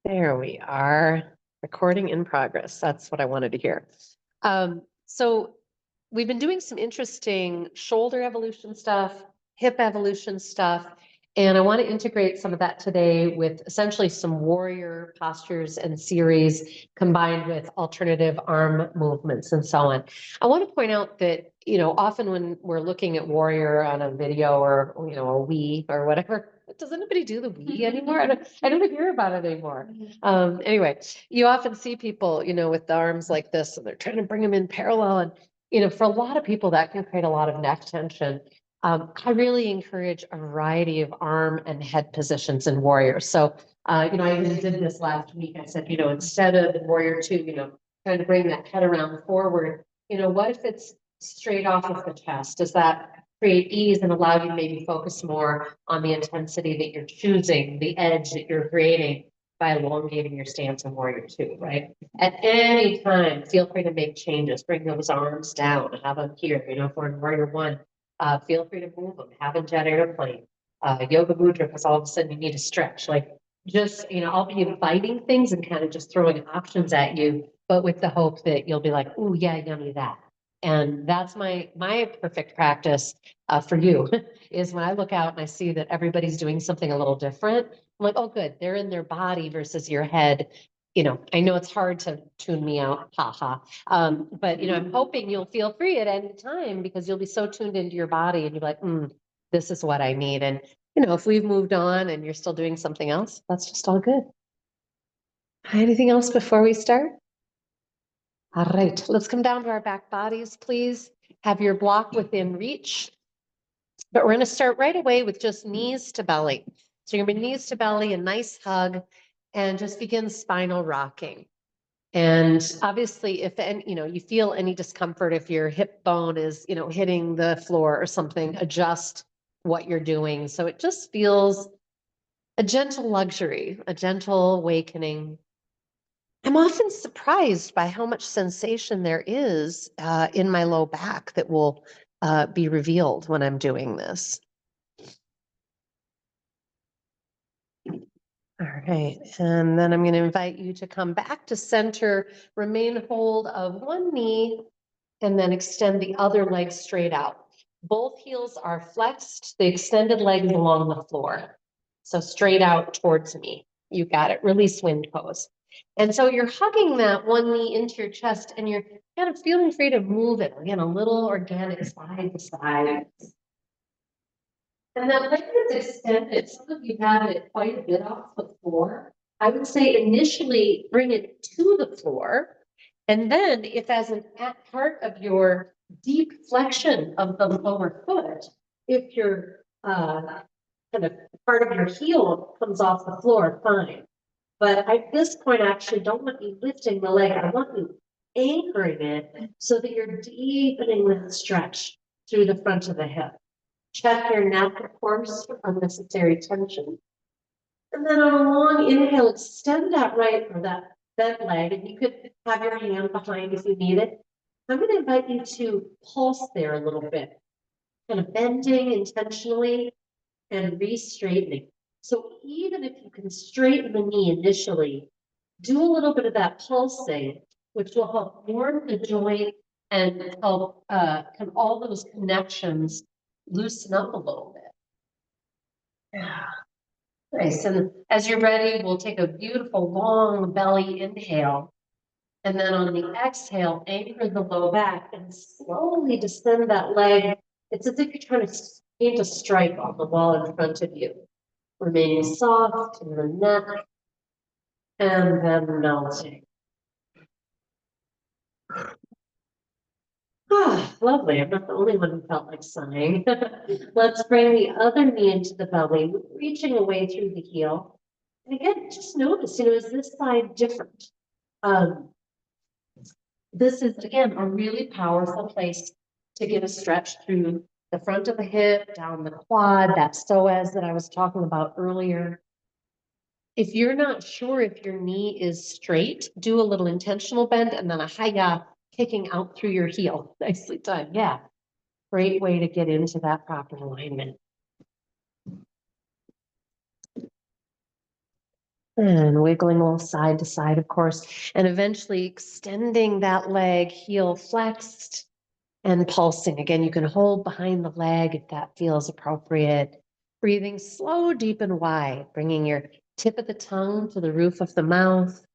There we are. Recording in progress. That's what I wanted to hear. So we've been doing some interesting shoulder evolution stuff, hip evolution stuff, and I want to integrate some of that today with essentially some warrior postures and series combined with alternative arm movements and so on. I want to point out that, often when we're looking at warrior on a video or, a Wii or whatever, does anybody do the Wii anymore? I don't hear about it anymore. Anyway, you often see people, with the arms like this, and they're trying to bring them in parallel. And, for a lot of people, that can create a lot of neck tension. I really encourage a variety of arm and head positions in warrior. So, I even did this last week. I said, instead of the warrior two, trying to bring that head around forward, what if it's straight off of the chest? Does that create ease and allow you to maybe focus more on the intensity that you're choosing, the edge that you're creating by elongating your stance in warrior two, right? At any time, feel free to make changes, bring those arms down, have them here, if we're in warrior one, feel free to move them, have a jet airplane, yoga mudra, because all of a sudden you need to stretch. Just, I'll be inviting things and kind of just throwing options at you, but with the hope that you'll be like, oh yeah, yummy that. And that's my perfect practice for you is when I look out and I see that everybody's doing something a little different. I'm like, oh, good. They're in their body versus your head. I know it's hard to tune me out, haha. But I'm hoping you'll feel free at any time because you'll be so tuned into your body and you're like, this is what I need. And if we've moved on and you're still doing something else, that's just all good. Anything else before we start? All right, let's come down to our back bodies, please. Have your block within reach. But we're going to start right away with just knees to belly. So you're going to be knees to belly, a nice hug, and just begin spinal rocking. And obviously, if you feel any discomfort, if your hip bone is hitting the floor or something, adjust what you're doing. So it just feels a gentle luxury, a gentle awakening. I'm often surprised by how much sensation there is in my low back that will be revealed when I'm doing this. All right, and then I'm going to invite you to come back to center, remain hold of one knee, and then extend the other leg straight out. Both heels are flexed, the extended legs along the floor. So straight out towards me. You got it, release wind pose. And so you're hugging that one knee into your chest and you're kind of feeling free to move it. Again, a little organic side to side. And that leg is extended. Some of you have it quite a bit off the floor. I would say initially bring it to the floor. And then if as an part of your deep flexion of the lower foot, if your kind of part of your heel comes off the floor, fine. But at this point, I actually don't want you lifting the leg. I want you anchoring it so that you're deepening that stretch through the front of the hip. Check your neck, of course, for unnecessary tension. And then on a long inhale, extend that right or that bent leg, and you could have your hand behind if you need it. I'm going to invite you to pulse there a little bit, kind of bending intentionally and re-straightening. So even if you can straighten the knee initially, do a little bit of that pulsing, which will help warm the joint and help kind of all those connections loosen up a little bit. Yeah. Nice. And as you're ready, we'll take a beautiful long belly inhale. And then on the exhale, anchor the low back and slowly descend that leg. It's as if you're trying to paint a stripe on the wall in front of you. Remaining soft in the neck and then melting. Ah, lovely. I'm not the only one who felt like sighing. Let's bring the other knee into the belly, reaching away through the heel. And again, just notice, is this side different? This is, again, a really powerful place to get a stretch through the front of the hip, down the quad, that psoas that I was talking about earlier. If you're not sure if your knee is straight, do a little intentional bend and then a hiya kicking out through your heel. Nicely done. Yeah. Great way to get into that proper alignment. And wiggling a little side to side, of course, and eventually extending that leg, heel flexed and pulsing. Again, you can hold behind the leg if that feels appropriate. Breathing slow, deep, and wide, bringing your tip of the tongue to the roof of the mouth,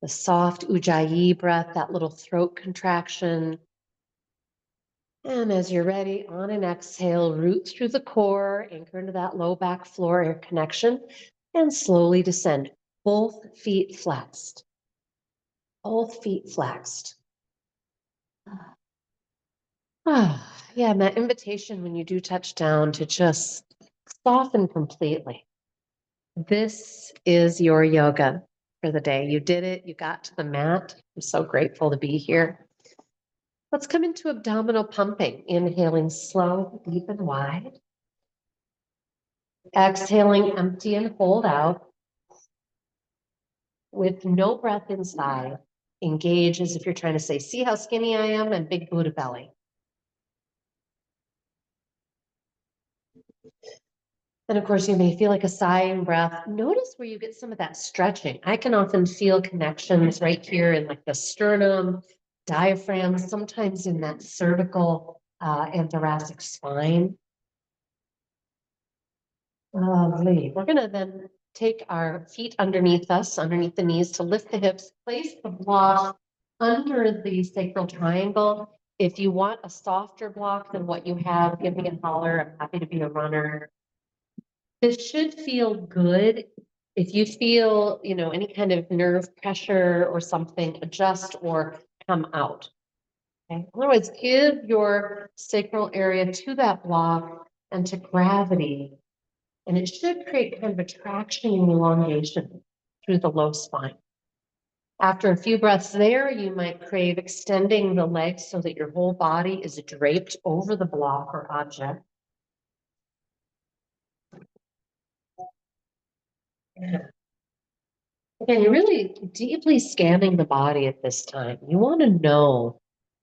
the soft ujjayi breath, that little throat contraction. And as you're ready, on an exhale, root through the core, anchor into that low back floor air connection, and slowly descend. Both feet flexed. Both feet flexed. Yeah, and that invitation when you do touch down to just soften completely. This is your yoga for the day. You did it. You got to the mat. I'm so grateful to be here. Let's come into abdominal pumping. Inhaling slow, deep, and wide. Exhaling, empty and hold out. With no breath inside, engage as if you're trying to say, see how skinny I am, and big Buddha belly. And of course, you may feel like a sighing breath. Notice where you get some of that stretching. I can often feel connections right here in like the sternum, diaphragm, sometimes in that cervical and thoracic spine. Lovely. We're going to then take our feet underneath us, underneath the knees, to lift the hips, place the block under the sacral triangle. If you want a softer block than what you have, give me a holler. I'm happy to be a runner. This should feel good. If you feel, any kind of nerve pressure or something, adjust or come out. Okay. Otherwise, give your sacral area to that block and to gravity. And it should create kind of a traction and elongation through the low spine. After a few breaths there, you might crave extending the legs so that your whole body is draped over the block or object. Again, you're really deeply scanning the body at this time. You want to know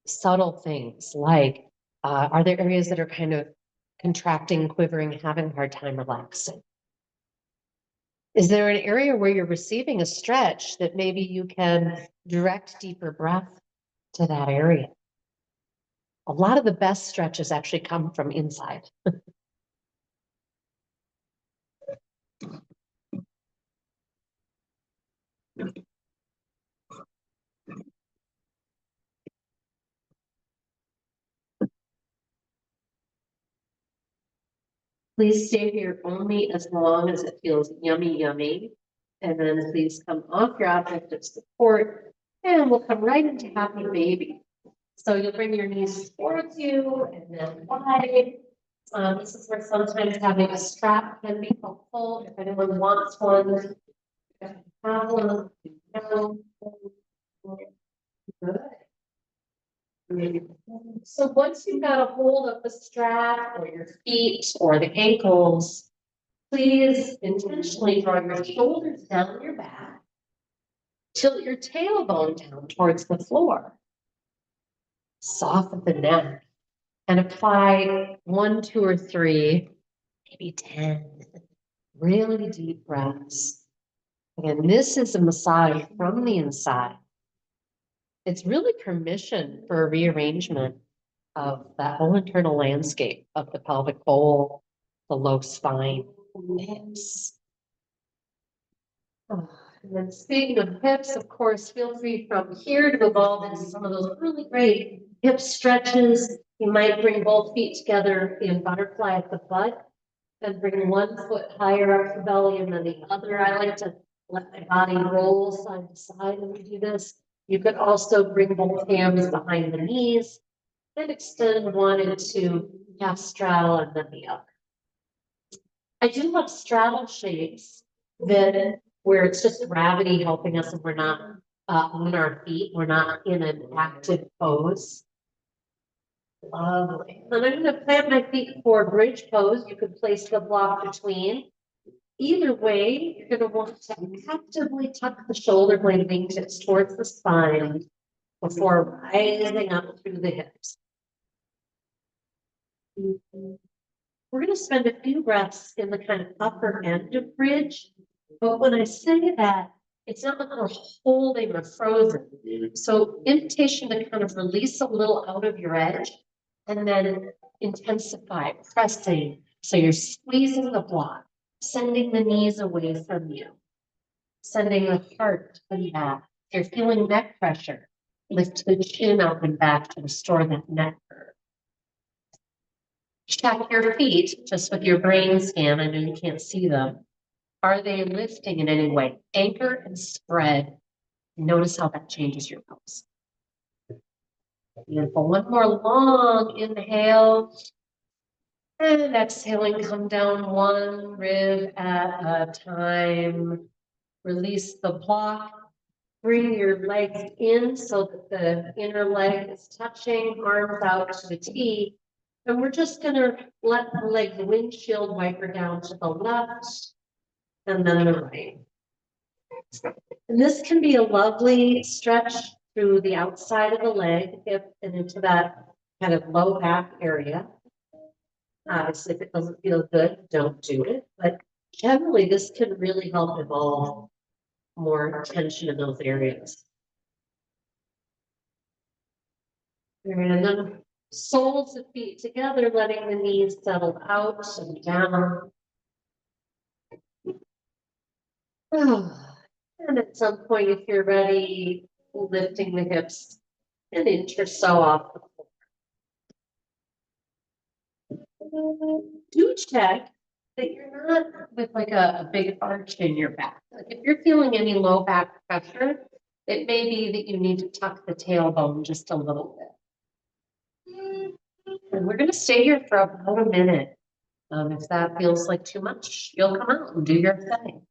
subtle things like, are there areas that are kind of contracting, quivering, having a hard time relaxing? Is there an area where you're receiving a stretch that maybe you can direct deeper breath to that area? A lot of the best stretches actually come from inside. Please stay here only as long as it feels yummy, yummy. And then please come off your object of support and we'll come right into happy baby. So you'll bring your knees towards you and then wide. This is where sometimes having a strap can be helpful if anyone wants one. Have one. Good. So once you've got a hold of the strap or your feet or the ankles, please intentionally draw your shoulders down your back. Tilt your tailbone down towards the floor. Soften the neck and apply 1, 2, or 3, maybe 10 really deep breaths. Again, this is a massage from the inside. It's really permission for a rearrangement of that whole internal landscape of the pelvic bowl, the low spine, hips. And then speaking of hips, of course, feel free from here to evolve into some of those really great hip stretches. You might bring both feet together in butterfly at the butt and bring one foot higher up the belly and then the other. I like to let my body roll side to side when we do this. You could also bring both hands behind the knees and extend one into half straddle and then the other. I do love straddle shapes that where it's just gravity helping us and we're not on our feet, we're not in an active pose. Lovely. And I'm going to plant my feet for bridge pose. You could place the block between. Either way, you're going to want to actively tuck the shoulder blade wingtips towards the spine before rising up through the hips. We're going to spend a few breaths in the kind of upper end of bridge. But when I say that, it's not like we're holding or frozen. So invitation to kind of release a little out of your edge and then intensify pressing. So you're squeezing the block, sending the knees away from you, sending the heart to the back. If you're feeling neck pressure, lift the chin up and back to restore that neck curve. Check your feet just with your brain scan. I know you can't see them. Are they lifting in any way? Anchor and spread. Notice how that changes your pulse. Beautiful. One more long inhale. And exhaling, come down one rib at a time. Release the block. Bring your legs in so that the inner leg is touching, arms out to the T. And we're just gonna let the leg, the windshield wiper down to the left and then the right. And this can be a lovely stretch through the outside of the leg, hip, and into that kind of low back area. Obviously, if it doesn't feel good, don't do it. But generally, this can really help evolve more tension in those areas. And then soles of feet together, letting the knees settle out and down. And at some point, if you're ready, lifting the hips an inch or so off the floor. Do check that you're not with like a big arch in your back. Like if you're feeling any low back pressure, it may be that you need to tuck the tailbone just a little bit. And we're going to stay here for about a minute. If that feels like too much, you'll come out and do your thing.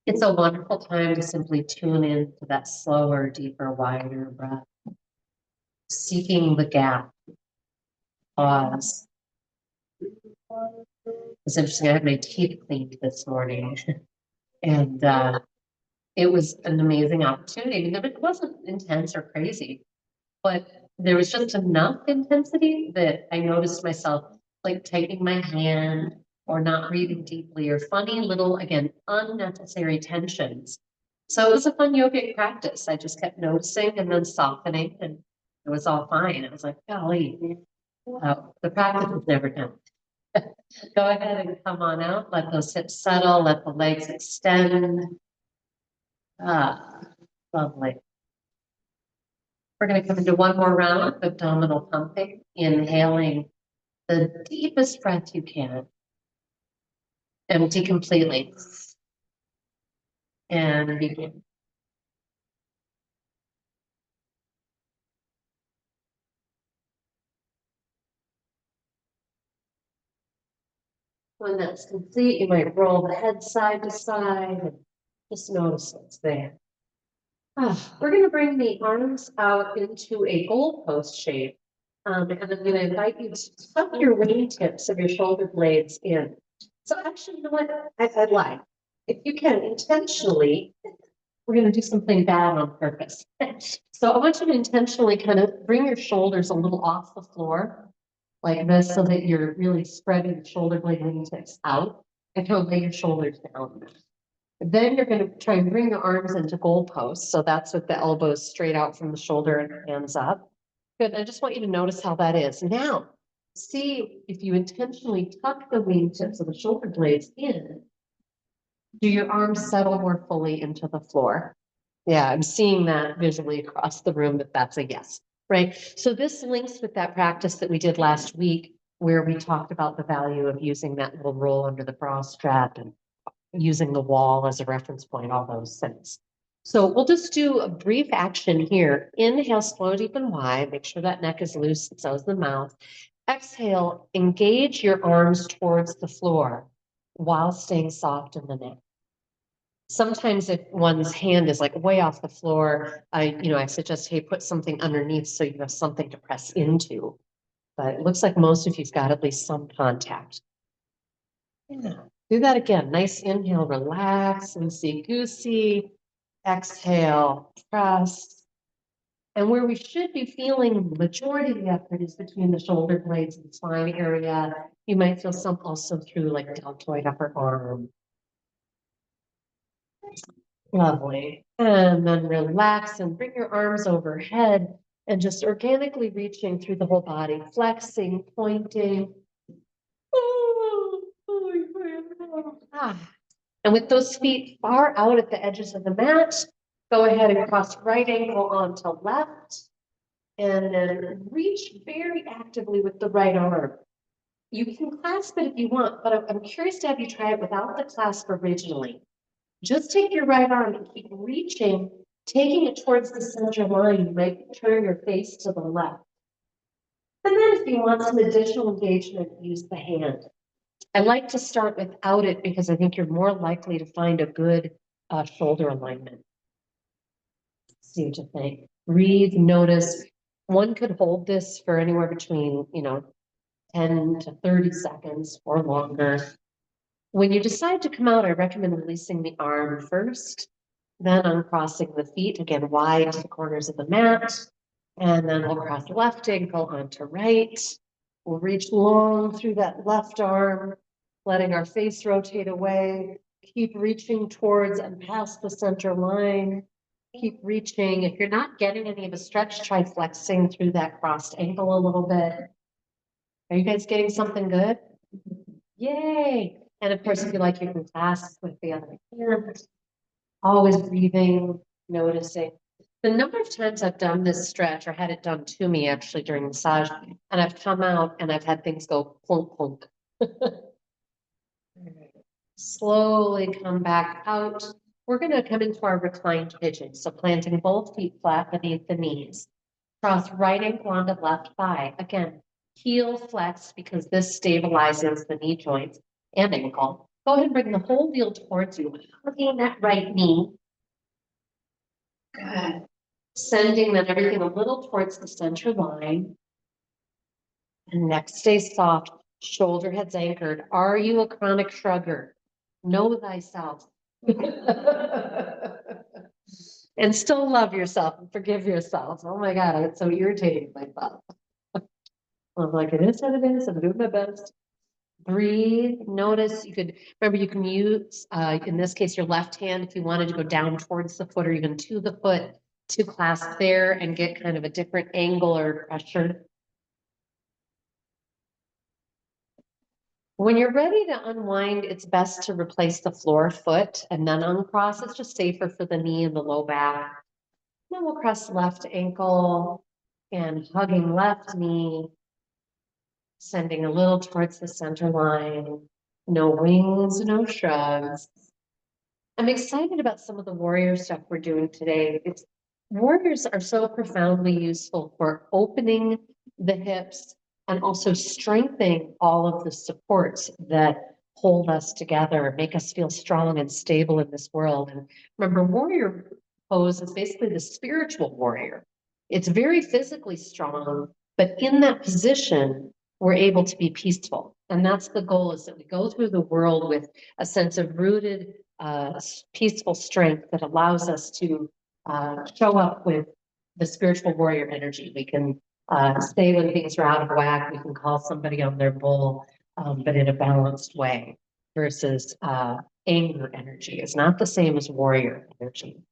It's a wonderful time to simply tune in to that slower, deeper, wider breath. Seeking the gap. Pause. It's interesting, I had my teeth cleaned this morning and it was an amazing opportunity. It wasn't intense or crazy, but there was just enough intensity that I noticed myself like tightening my hand or not breathing deeply or funny little, again, unnecessary tensions. So it was a fun yogic practice. I just kept noticing and then softening and it was all fine. I was like, golly, the practice is never done. Go ahead and come on out. Let those hips settle. Let the legs extend. Ah, lovely. We're going to come into one more round of abdominal pumping, inhaling the deepest breath you can. Empty completely. And begin. When that's complete, you might roll the head side to side and just notice what's there. We're going to bring the arms out into a goalpost shape. And I'm going to invite you to tuck your wingtips of your shoulder blades in. So actually, you know what? I'd like, if you can intentionally, we're going to do something bad on purpose. So I want you to intentionally kind of bring your shoulders a little off the floor like this so that you're really spreading the shoulder blade wingtips out and kind of lay your shoulders down. Then you're going to try and bring your arms into goalposts. So that's with the elbows straight out from the shoulder and hands up. Good. I just want you to notice how that is. Now, see if you intentionally tuck the wingtips of the shoulder blades in, do your arms settle more fully into the floor? Yeah, I'm seeing that visually across the room that that's a yes, right? So this links with that practice that we did last week where we talked about the value of using that little roll under the bra strap and using the wall as a reference point, all those things. So we'll just do a brief action here. Inhale, slow, deep, and wide. Make sure that neck is loose, and so is the mouth. Exhale, engage your arms towards the floor while staying soft in the neck. Sometimes if one's hand is like way off the floor, I suggest, hey, put something underneath so you have something to press into. But it looks like most of you've got at least some contact. Yeah. Do that again. Nice inhale, relax, loosey-goosey. Exhale, press. And where we should be feeling the majority of the effort is between the shoulder blades and the spine area. You might feel some also through like deltoid upper arm. Lovely. And then relax and bring your arms overhead and just organically reaching through the whole body, flexing, pointing. Ah. And with those feet far out at the edges of the mat, go ahead and cross right ankle onto left. And then reach very actively with the right arm. You can clasp it if you want, but I'm curious to have you try it without the clasp originally. Just take your right arm and keep reaching, taking it towards the center line. You might turn your face to the left. And then if you want some additional engagement, use the hand. I like to start without it because I think you're more likely to find a good shoulder alignment. See what you think. Breathe, notice. One could hold this for anywhere between, 10 to 30 seconds or longer. When you decide to come out, I recommend releasing the arm first, then uncrossing the feet, again, wide to the corners of the mat. And then we'll cross left ankle onto right. We'll reach long through that left arm, letting our face rotate away. Keep reaching towards and past the center line. Keep reaching. If you're not getting any of a stretch, try flexing through that crossed ankle a little bit. Are you guys getting something good? Yay. And of course, if you like, you can clasp with the other hand. Always breathing, noticing. The number of times I've done this stretch or had it done to me actually during massage, and I've come out and I've had things go plunk, plunk. Slowly come back out. We're going to come into our reclined pigeon. So planting both feet flat beneath the knees. Cross right ankle onto left thigh. Again, heel flex because this stabilizes the knee joints and ankle. Go ahead and bring the whole wheel towards you, hugging that right knee. Good. Sending then everything a little towards the center line. And neck stays soft, shoulder heads anchored. Are you a chronic shrugger? Know thyself. And still love yourself and forgive yourself. Oh my God, it's so irritating myself. I'm like, it is what it is. I'm doing my best. Breathe, notice. You could, remember, you can use, in this case, your left hand if you wanted to go down towards the foot or even to the foot to clasp there and get kind of a different angle or pressure. When you're ready to unwind, it's best to replace the floor foot and then uncross. It's just safer for the knee and the low back. Then we'll cross left ankle and hugging left knee, sending a little towards the center line. No wings, no shrugs. I'm excited about some of the warrior stuff we're doing today. Warriors are so profoundly useful for opening the hips and also strengthening all of the supports that hold us together, make us feel strong and stable in this world. And remember, warrior pose is basically the spiritual warrior. It's very physically strong, but in that position, we're able to be peaceful. And that's the goal, is that we go through the world with a sense of rooted, peaceful strength that allows us to show up with the spiritual warrior energy. We can say when things are out of whack, we can call somebody on their bull, but in a balanced way, versus anger energy. It's not the same as warrior energy.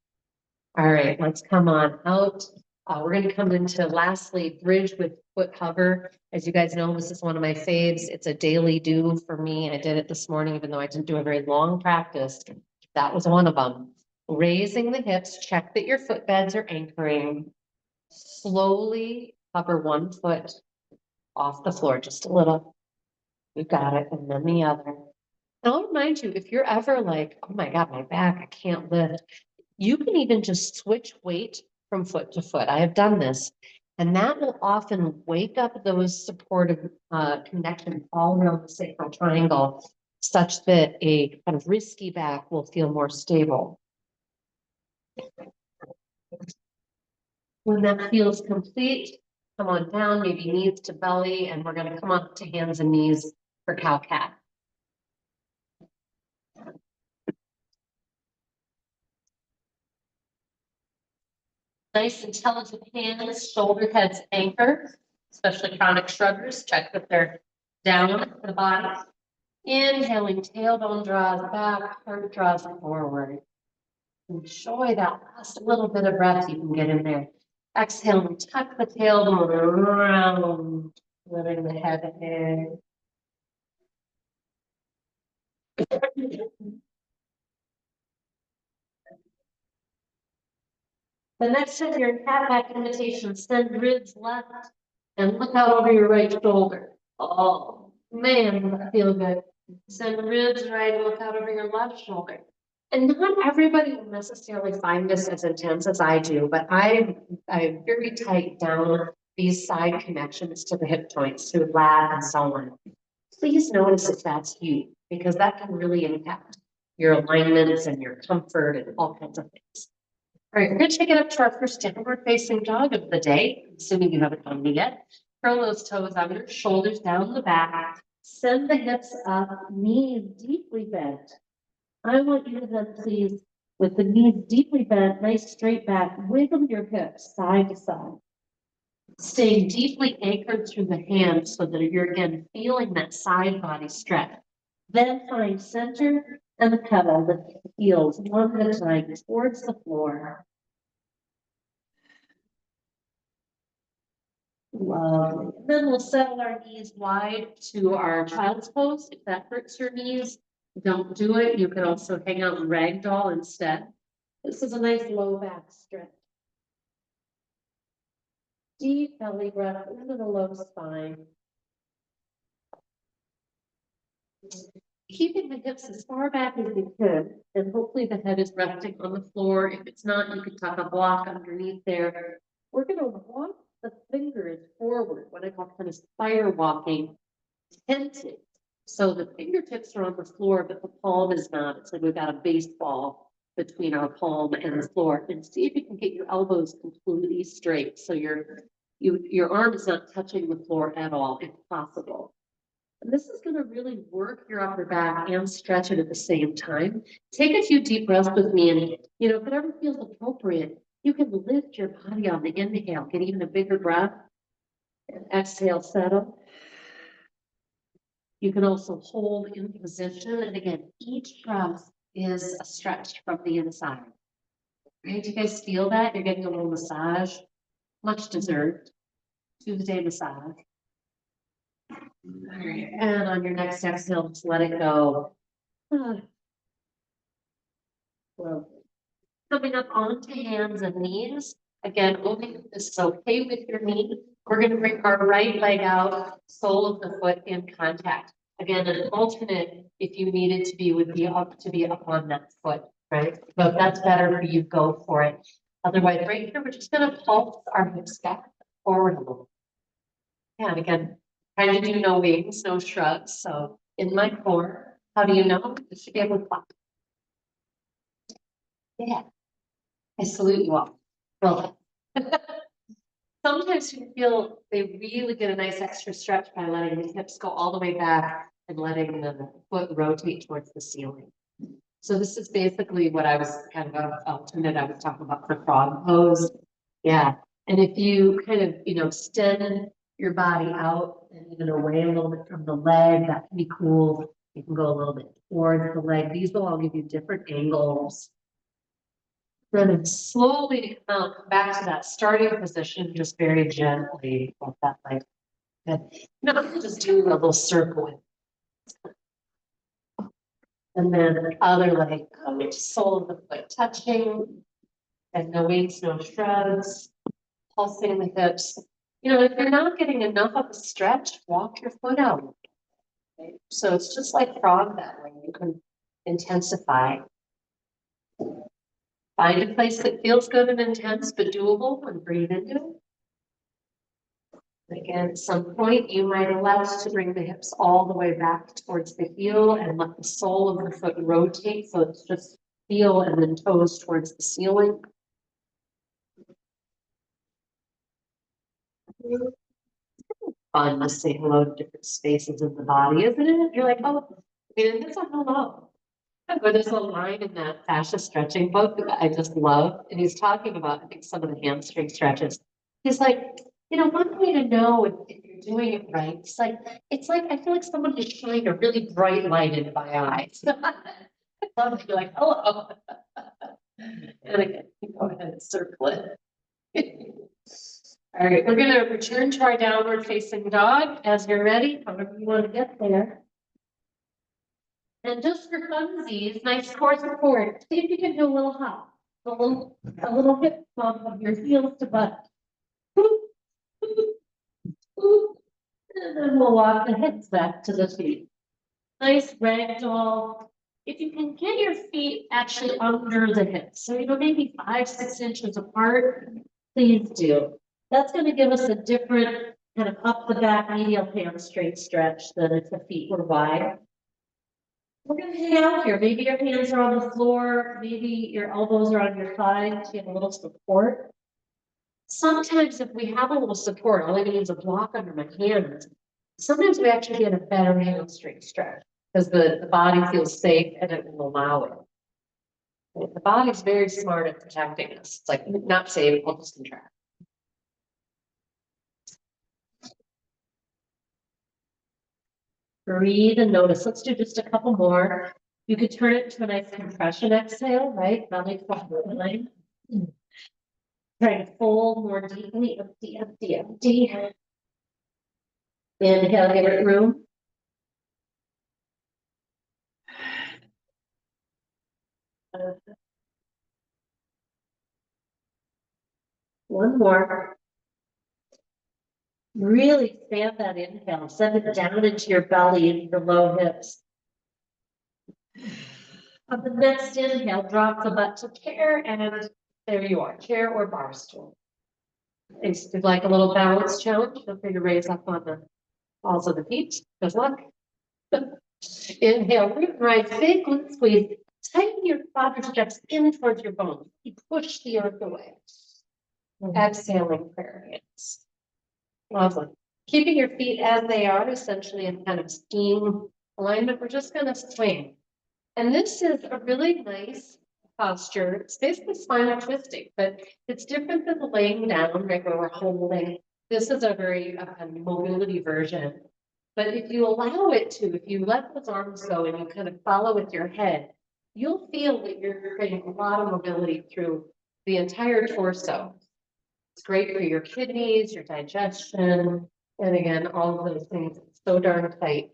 All right, let's come on out. We're going to come into, lastly, bridge with foot hover. As you guys know, this is one of my faves. It's a daily do for me. I did it this morning, even though I didn't do a very long practice. That was one of them. Raising the hips, check that your footbeds are anchoring. Slowly hover one foot off the floor, just a little. You got it, and then the other. And I'll remind you, if you're ever like, oh my God, my back, I can't lift, you can even just switch weight from foot to foot. I have done this, and that will often wake up those supportive connections all around the sacral triangle, such that a kind of risky back will feel more stable. When that feels complete, come on down, maybe knees to belly, and we're going to come up to hands and knees for cow-cat. Nice intelligent hands, shoulder heads anchor, especially chronic shruggers. Check that they're down the body. Inhaling, tailbone draws back, heart draws forward. Enjoy that last little bit of breath you can get in there. Exhale, tuck the tailbone around, letting the head hang. The next of your cat back imitation, send ribs left and look out over your right shoulder. Oh man, does that feel good. Send ribs right and look out over your left shoulder. And not everybody will necessarily find this as intense as I do, but I very tight down these side connections to the hip joints through lat and so on. Please notice if that's you, because that can really impact your alignments and your comfort and all kinds of things. All right, we're going to take it up to our first downward facing dog of the day, assuming you haven't done it yet. Curl those toes under, shoulders down the back, send the hips up, knees deeply bent. I want you to then please, with the knees deeply bent, nice straight back, wiggle your hips side to side. Staying deeply anchored through the hands so that you're again feeling that side body stretch. Then find center and the pedal, the heels one at a time towards the floor. Lovely. Then we'll settle our knees wide to our child's pose. If that hurts your knees, don't do it. You can also hang out in ragdoll instead. This is a nice low back stretch. Deep belly breath into the low spine. Keeping the hips as far back as you can, and hopefully the head is resting on the floor. If it's not, you can tuck a block underneath there. We're going to walk the fingers forward, what I call kind of spider walking, tented. So the fingertips are on the floor, but the palm is not. It's like we've got a baseball between our palm and the floor. And see if you can get your elbows completely straight. So your arm is not touching the floor at all, if possible. And this is going to really work your upper back and stretch it at the same time. Take a few deep breaths with me, and if it ever feels appropriate, you can lift your body on the inhale, get even a bigger breath, and exhale, settle. You can also hold in position, and again, each breath is a stretch from the inside. Right? Do you guys feel that? You're getting a little massage, much deserved. Tuesday massage. All right, and on your next exhale, just let it go. Well, coming up onto hands and knees. Again, only if this is okay with your knee. We're going to bring our right leg out, sole of the foot in contact. Again, an alternate if you needed to be would be up on that foot, right? But if that's better for you, go for it. Otherwise, right here, we're just going to pulse our hips back forward a little. Yeah, and again, trying to do no wings, no shrugs. So in my core, how do you know? You should be able to clap. Yeah, I salute you all. Well, sometimes you feel they really get a nice extra stretch by letting the hips go all the way back and letting the foot rotate towards the ceiling. So this is basically what I was kind of alternate. I was talking about for frog pose. Yeah, and if you kind of extend your body out and even away a little bit from the leg, that can be cool. You can go a little bit towards the leg. These will all give you different angles. Then slowly come back to that starting position, just very gently with that leg. Not just do a little circle. And then the other leg, sole of the foot touching, and no wings, no shrugs, pulsing the hips. If you're not getting enough of a stretch, walk your foot out. Okay? So it's just like frog that way. You can intensify. Find a place that feels good and intense, but doable, and breathe into it. Again, at some point, you might elect to bring the hips all the way back towards the heel and let the sole of the foot rotate. So it's just heel and then toes towards the ceiling. Fun to say hello to different spaces of the body, isn't it? You're like, oh, it's a hello. But there's a line in that fascia stretching book that I just love. And he's talking about, I think, some of the hamstring stretches. He's like, one way to know if you're you're doing it right. It's like, I feel like someone has shined a really bright light into my eyes. I love to be like, hello. And again, go ahead and circle it. All right, we're gonna return to our downward facing dog as you're ready, however you want to get there. And just for funsies, nice core support. See if you can do a little hop, a little hip bump of your heels to butt. And then we'll walk the hips back to the feet. Nice ragdoll. If you can get your feet actually under the hips, so maybe 5-6 inches apart, please do. That's going to give us a different kind of up the back medial hamstring stretch than if the feet were wide. We're going to hang out here. Maybe your hands are on the floor, maybe your elbows are on your thighs, you have a little support. Sometimes if we have a little support, all I need is a block under my hands. Sometimes we actually get a better hamstring stretch because the body feels safe and it will allow it. The body's very smart at protecting us. It's like, not safe, I'll just contract. Breathe and notice. Let's do just a couple more. You could turn it to a nice compression exhale, right? Belly forward. Try to fold more deeply. Empty, empty, empty. Inhale, give it room. One more. Really expand that inhale. Send it down into your belly, into the low hips. On the next inhale, drop the butt to chair, and there you are, chair or bar stool. It's like a little balance challenge. Feel free to raise up on the balls of the feet. Good luck. Inhale, root right, big glute squeeze. Tighten your quadriceps in towards your bones. You push the earth away. Exhaling, prayer hands. Lovely. Keeping your feet as they are, essentially in kind of skiing alignment, we're just going to swing. And this is a really nice posture. It's basically spinal twisting, but it's different than the laying down, right, where we're holding. This is a very mobility version. But if you allow it to, if you let those arms go and you kind of follow with your head, you'll feel that you're creating a lot of mobility through the entire torso. It's great for your kidneys, your digestion, and again, all of those things. It's so darn tight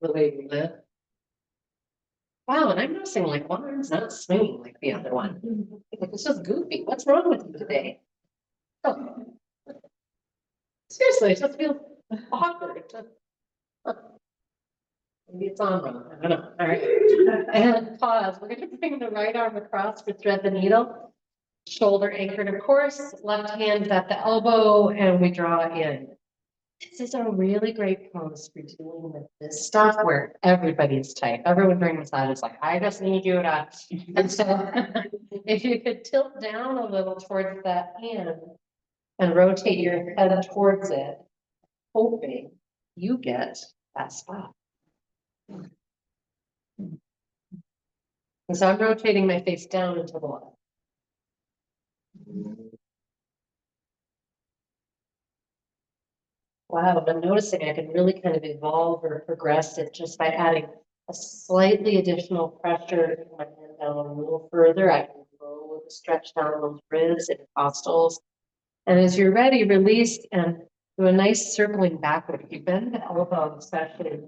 the way we live. Wow, and I'm noticing like one arm's not swinging like the other one. It's just goofy. What's wrong with you today? Oh. Seriously, it just feels awkward. Maybe it's on wrong. I don't know. All right. And pause. We're going to bring the right arm across for thread the needle. Shoulder anchored, of course. Left hand at the elbow, and we draw in. This is a really great pose for dealing with this stuff where everybody's tight. Everyone during massage is like, I just need you to. And so if you could tilt down a little towards that hand and rotate your head towards it, hoping you get that spot. And so I'm rotating my face down into the left. Wow, I'm noticing I can really kind of evolve or progress it just by adding a slightly additional pressure to my hand down a little further. I can go stretch down those ribs and intercostals. And as you're ready, release and do a nice circling backward. If you bend the elbow, especially,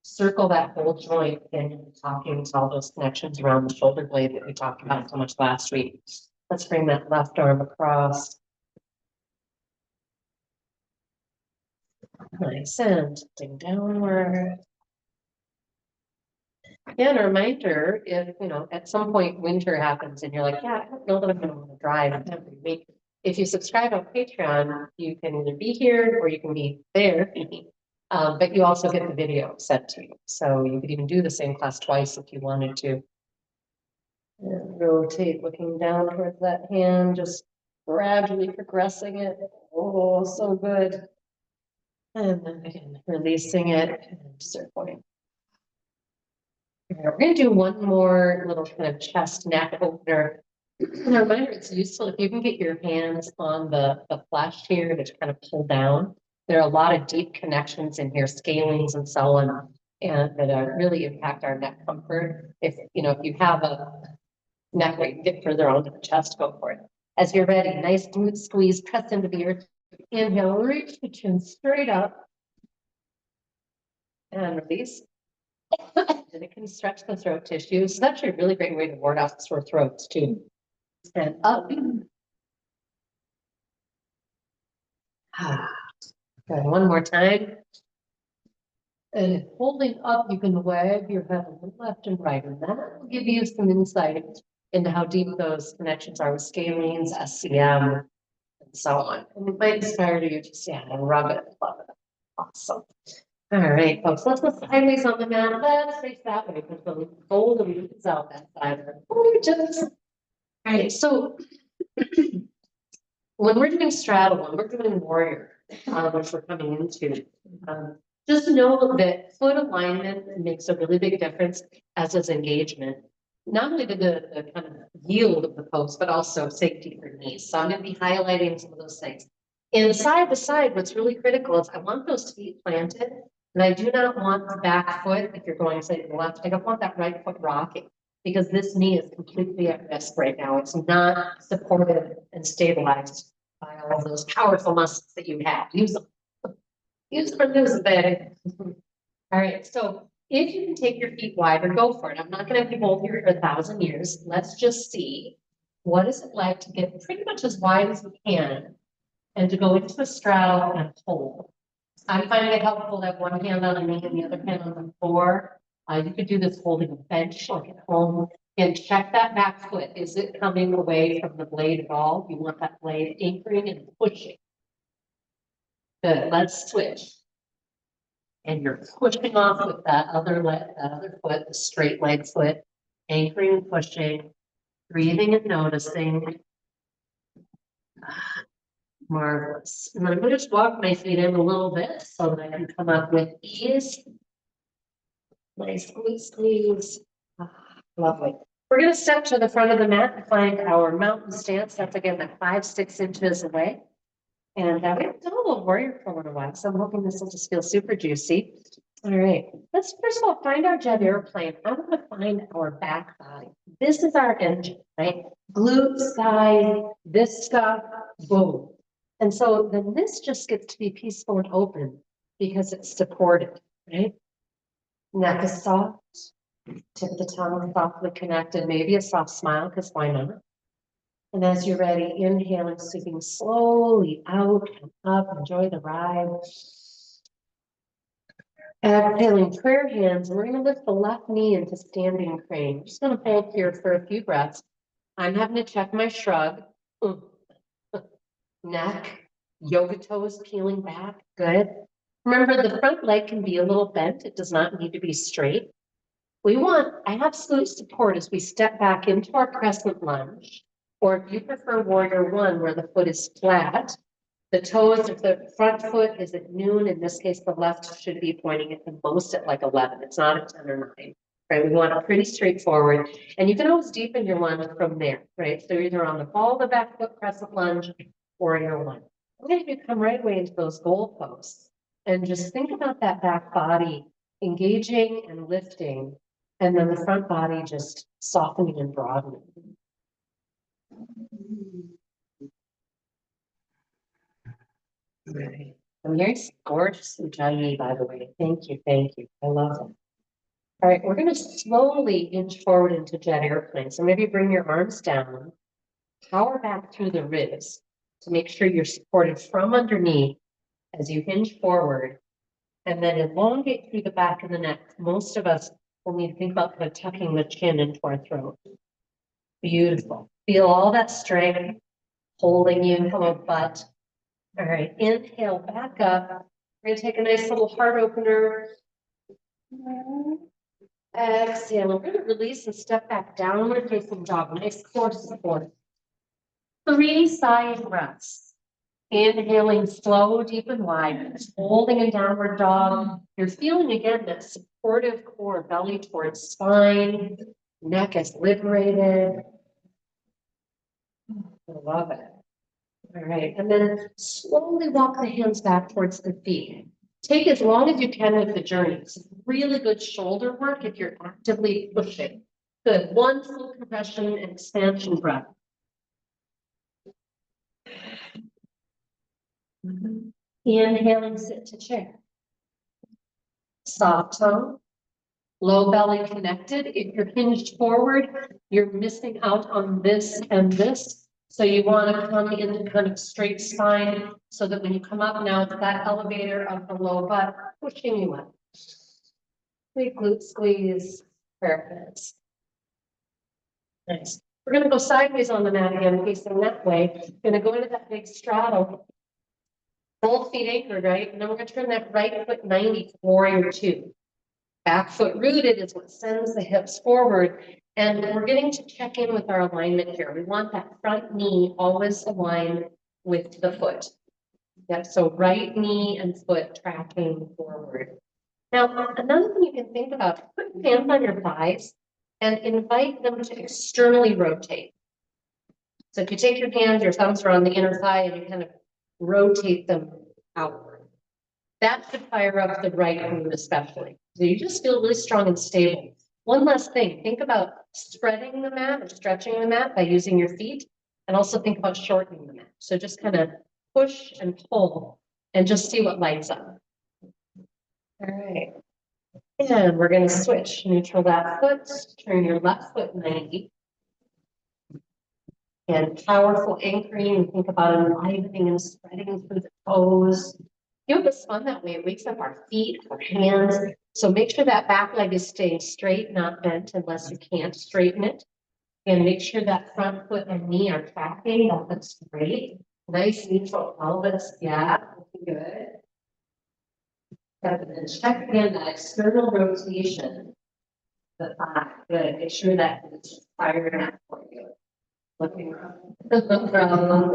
circle that whole joint and talking to all those connections around the shoulder blade that we talked about so much last week. Let's bring that left arm across. Nice, and tilting downward. Again, a reminder, if at some point winter happens and you're like, yeah, I don't know that I'm going to want to drive every week. If you subscribe on Patreon, you can either be here or you can be there. But you also get the video sent to you. So you could even do the same class twice if you wanted to. And rotate, looking down towards that hand, just gradually progressing it. Oh, so good. And then again, releasing it and circling. We're going to do one more little kind of chest neck opener. And a reminder, it's useful if you can get your hands on the flesh here to kind of pull down. There are a lot of deep connections in here, scalings and so on, and that really impact our neck comfort. If you have a neck where you can get further onto the chest, go for it. As you're ready, nice glute squeeze, press into the earth. Inhale, reach the chin straight up. And release. And it can stretch the throat tissue. So that's actually a really great way to ward off sore throats too. And up. Good. One more time. And holding up, you can wag your head a left and right, and that will give you some insight into how deep those connections are with scalenes, SCM, and so on. And it might inspire you to stand and rub it, love it. Awesome. All right, folks, let's go sideways on the mat. Let's face that way because the golden loop is out that side. All right, so when we're doing straddle, when we're doing warrior, which we're coming into, just know that foot alignment makes a really big difference, as does engagement. Not only the kind of yield of the pose, but also safety for knees. So I'm going to be highlighting some of those things. And side to side, what's really critical is I want those feet planted, and I do not want the back foot, if you're going say to the left, I don't want that right foot rocking, because this knee is completely at risk right now. It's not supported and stabilized by all of those powerful muscles that you have. Use them. Use them or lose them, baby. All right, so if you can take your feet wider, go for it. I'm not going to be both here for 1,000 years. Let's just see what is it like to get pretty much as wide as we can and to go into a straddle and hold. I'm finding it helpful to have one hand on the knee and the other hand on the floor. You could do this holding a bench like at home and check that back foot. Is it coming away from the blade at all? You want that blade anchoring and pushing. Good, let's switch. And you're pushing off with that other foot, the straight leg foot, anchoring and pushing, breathing and noticing. Marvelous. And I'm going to just walk my feet in a little bit so that I can come up with ease. Nice glute squeeze. Lovely. We're going to step to the front of the mat and find our mountain stance. That's again that 5-6 inches away. And we haven't done a little warrior for a little while, so I'm hoping this will just feel super juicy. All right, let's first of all find our jet airplane. I want to find our back body. This is our engine, right? Glutes, thigh, this stuff, boom. And so then this just gets to be peaceful and open because it's supported, right? Neck is soft, tip of the tongue softly connected, maybe a soft smile, because why not? And as you're ready, inhaling, sweeping slowly out and up, enjoy the ride. Exhaling, prayer hands, and we're going to lift the left knee into standing crane. I'm just going to hold here for a few breaths. I'm having to check my shrug. Neck, yoga toes peeling back, good. Remember, the front leg can be a little bent. It does not need to be straight. We want absolute support as we step back into our crescent lunge. Or if you prefer warrior one, where the foot is flat, the toes, if the front foot is at noon, in this case, the left should be pointing at the most at like 11. It's not at 10 or 9, right? We want it pretty straightforward. And you can always deepen your lunge from there, right? So either on the ball of the back foot crescent lunge, warrior one. I'm going to come right away into those goal posts and just think about that back body engaging and lifting, and then the front body just softening and broadening. Right. I'm hearing gorgeous Ujjayi, by the way. Thank you, thank you. I love it. All right, we're going to slowly inch forward into jet airplane. So maybe bring your arms down, power back through the ribs to make sure you're supported from underneath as you hinge forward, and then elongate through the back of the neck. Most of us will need to think about tucking the chin into our throat. Beautiful. Feel all that strength holding you from a butt. All right, inhale back up. We're going to take a nice little heart opener. Exhale. We're going to release and step back downward facing dog. Nice core support. 3 side breaths. Inhaling slow, deep, and wide. Holding in downward dog. You're feeling again that supportive core, belly towards spine. Neck is liberated. I love it. All right, and then slowly walk the hands back towards the feet. Take as long as you can with the journey. It's really good shoulder work if you're actively pushing. Good, one full compression and expansion breath. Inhaling, sit to chair. Soft tongue, low belly connected. If you're hinged forward, you're missing out on this and this. So you want to come into kind of straight spine so that when you come up now, it's that elevator of the low butt pushing you up. Big glute squeeze, perfect. Nice. We're going to go sideways on the mat again, facing that way. Going to go into that big straddle. Both feet anchored, right? And then we're going to turn that right foot 90 for warrior two. Back foot rooted is what sends the hips forward. And we're getting to check in with our alignment here. We want that front knee always aligned with the foot. Yep, so right knee and foot tracking forward. Now, another thing you can think about, put your hands on your thighs and invite them to externally rotate. So if you take your hands, your thumbs are on the inner thigh and you kind of rotate them outward. That should fire up the right glute especially. So you just feel really strong and stable. One last thing, think about spreading the mat or stretching the mat by using your feet, and also think about shortening the mat. So just kind of push and pull and just see what lights up. All right. And we're going to switch. Neutral that foot, turn your left foot 90. And powerful anchoring, think about enlivening and spreading through the toes. You know, it's fun that way. It wakes up our feet, our hands. So make sure that back leg is staying straight, not bent unless you can't straighten it. And make sure that front foot and knee are tracking. That looks great. Nice neutral pelvis. Yeah, looking good. And then check again that external rotation. The thigh. Good. Make sure that it's fired up for you. Looking rough. No problem.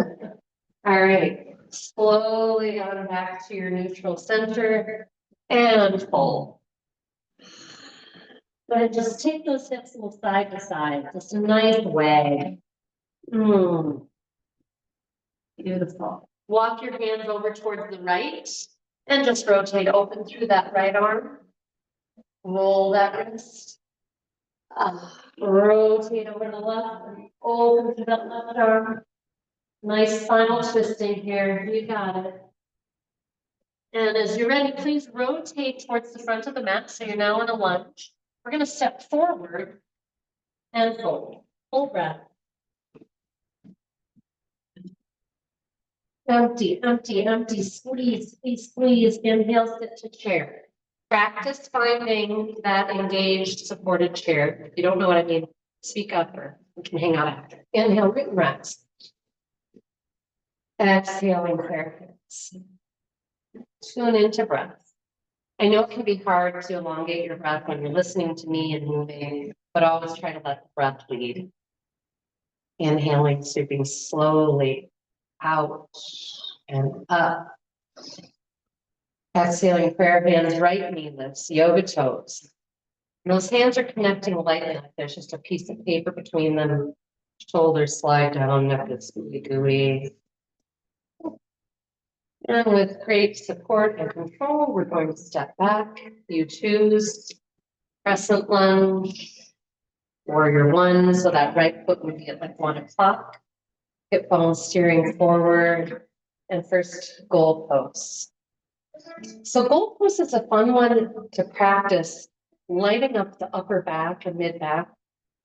All right. Slowly on back to your neutral center and fold. But just take those hips a little side to side. Just a nice way. Beautiful. Walk your hands over towards the right and just rotate open through that right arm. Roll that wrist. Rotate over the left and open to that left arm. Nice final twisting here. You got it. And as you're ready, please rotate towards the front of the mat. So you're now in a lunge. We're going to step forward and fold. Full breath. Empty, empty, empty. Squeeze, squeeze, squeeze. Inhale, sit to chair. Practice finding that engaged, supported chair. If you don't know what I mean, speak up or we can hang out after. Inhale, written rest. Exhaling clairvoyance. Tune into breath. I know it can be hard to elongate your breath when you're listening to me and moving, but always try to let the breath lead. Inhaling, sweeping slowly out and up. Exhaling, prayer hands, right knee lifts, yoga toes. And those hands are connecting lightly, like there's just a piece of paper between them. Shoulders slide down, neck is gooey. And with great support and control, we're going to step back. You choose crescent lunge, warrior one, so that right foot would be at like 1 o'clock. Hip bones steering forward, and first goal post. So goal post is a fun one to practice, lighting up the upper back and mid back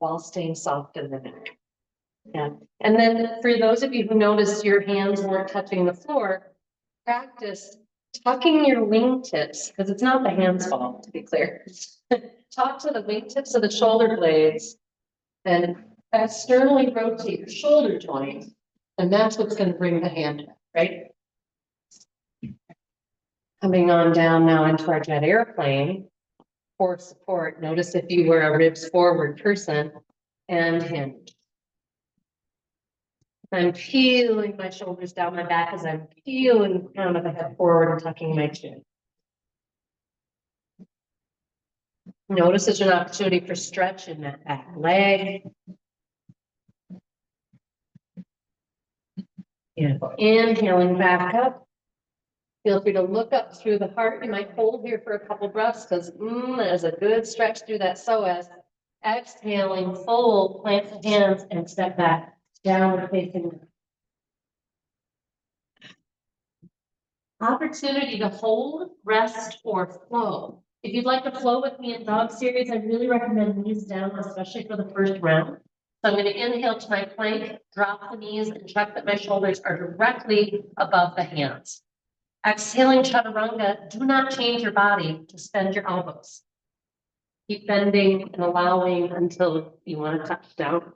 while staying soft in the neck. Yeah. And then for those of you who noticed your hands weren't touching the floor, practice tucking your wingtips, because it's not the hand's fault, to be clear. Talk to the wingtips of the shoulder blades and externally rotate your shoulder joint. And that's what's going to bring the hand back, right? Coming on down now into our jet airplane for support. Notice if you were a ribs forward person and hinge. I'm peeling my shoulders down my back as I'm peeling the crown of the head forward and tucking my chin. Notice there's an opportunity for stretch in that back leg. Beautiful. Inhaling back up. Feel free to look up through the heart. You might hold here for a couple breaths because there's a good stretch through that psoas. Exhaling, fold, plant the hands and step back, downward facing. Opportunity to hold, rest, or flow. If you'd like to flow with me in dog series, I really recommend knees down, especially for the first round. So I'm going to inhale to my plank, drop the knees, and check that my shoulders are directly above the hands. Exhaling chaturanga, do not change your body to bend your elbows. Keep bending and allowing until you want to touch down.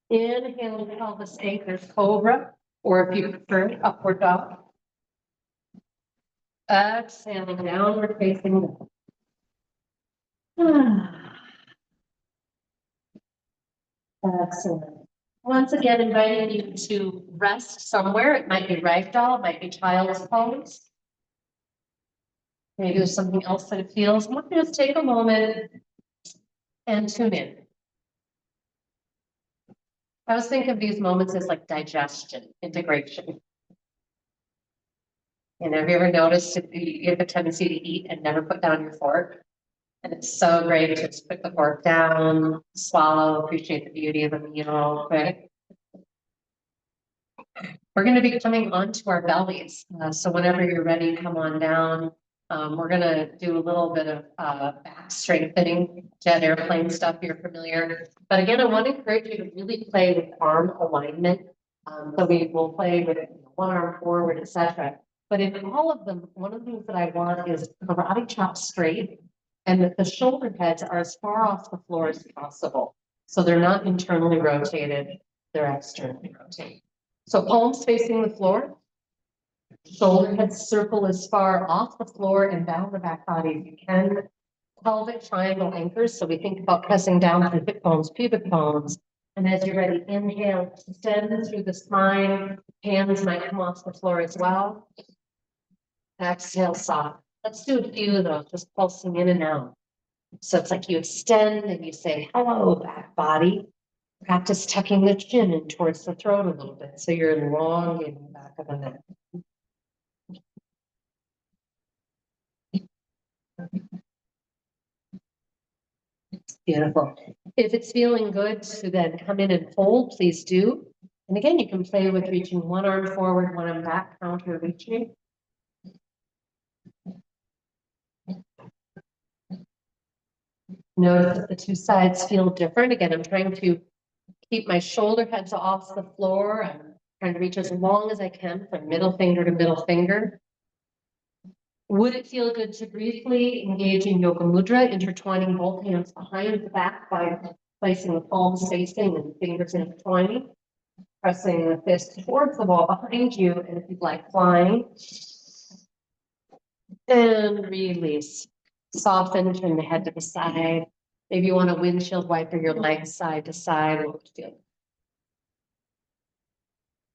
Inhaling pelvis anchors cobra, or if you prefer, upward dog. Exhaling downward facing dog. Excellent. Once again, inviting you to rest somewhere. It might be ragdoll, it might be child's pose. Maybe there's something else that it feels. I want you to just take a moment and tune in. I always think of these moments as like digestion, integration. And have you ever noticed if you have a tendency to eat and never put down your fork? And it's so great to just put the fork down, swallow, appreciate the beauty of the meal, right? We're going to be coming onto our bellies. So whenever you're ready, come on down. We're going to do a little bit of back strengthening, jet airplane stuff you're familiar. But again, I want to encourage you to really play with arm alignment. So we will play with one arm forward, etc. But in all of them, one of the things that I want is karate chop straight, and that the shoulder heads are as far off the floor as possible. So they're not internally rotated, they're externally rotated. So palms facing the floor, shoulder heads circle as far off the floor and down the back body as you can. Pelvic triangle anchors, so we think about pressing down through hip bones, pubic bones. And as you're ready, inhale, extend through the spine, hands might come off the floor as well. Exhale, soft. Let's do a few of those, just pulsing in and out. So it's like you extend and you say, hello, back body. Practice tucking the chin in towards the throat a little bit. So you're elongating the back of the neck. Beautiful. If it's feeling good to then come in and hold, please do. And again, you can play with reaching one arm forward, one arm back, counter reaching. Notice that the two sides feel different. Again, I'm trying to keep my shoulder heads off the floor. I'm trying to reach as long as I can from middle finger to middle finger. Would it feel good to briefly engage in Yoga Mudra, intertwining both hands behind the back by placing the palms facing and fingers intertwining, pressing the fist towards the wall behind you, and if you'd like, flying. And release. Soften, turn the head to the side. Maybe you want a windshield wiper your legs side to side.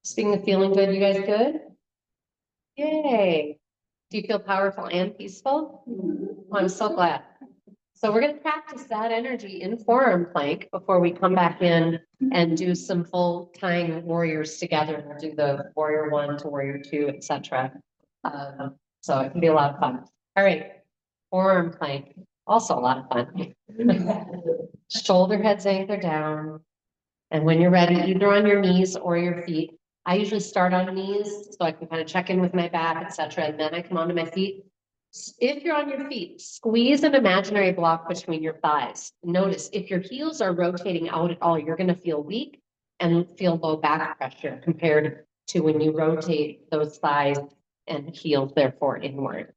Speaking of feeling good, you guys good? Yay. Do you feel powerful and peaceful? Oh, I'm so glad. So we're going to practice that energy in forearm plank before we come back in and do some full tying warriors together. We'll do the warrior 1 to warrior 2, etc. So it can be a lot of fun. All right. Forearm plank, also a lot of fun. Shoulder heads anchor down. And when you're ready, either on your knees or your feet. I usually start on knees so I can kind of check in with my back, etc. And then I come onto my feet. If you're on your feet, squeeze an imaginary block between your thighs. Notice if your heels are rotating out at all, you're going to feel weak and feel low back pressure compared to when you rotate those thighs and heels therefore inward.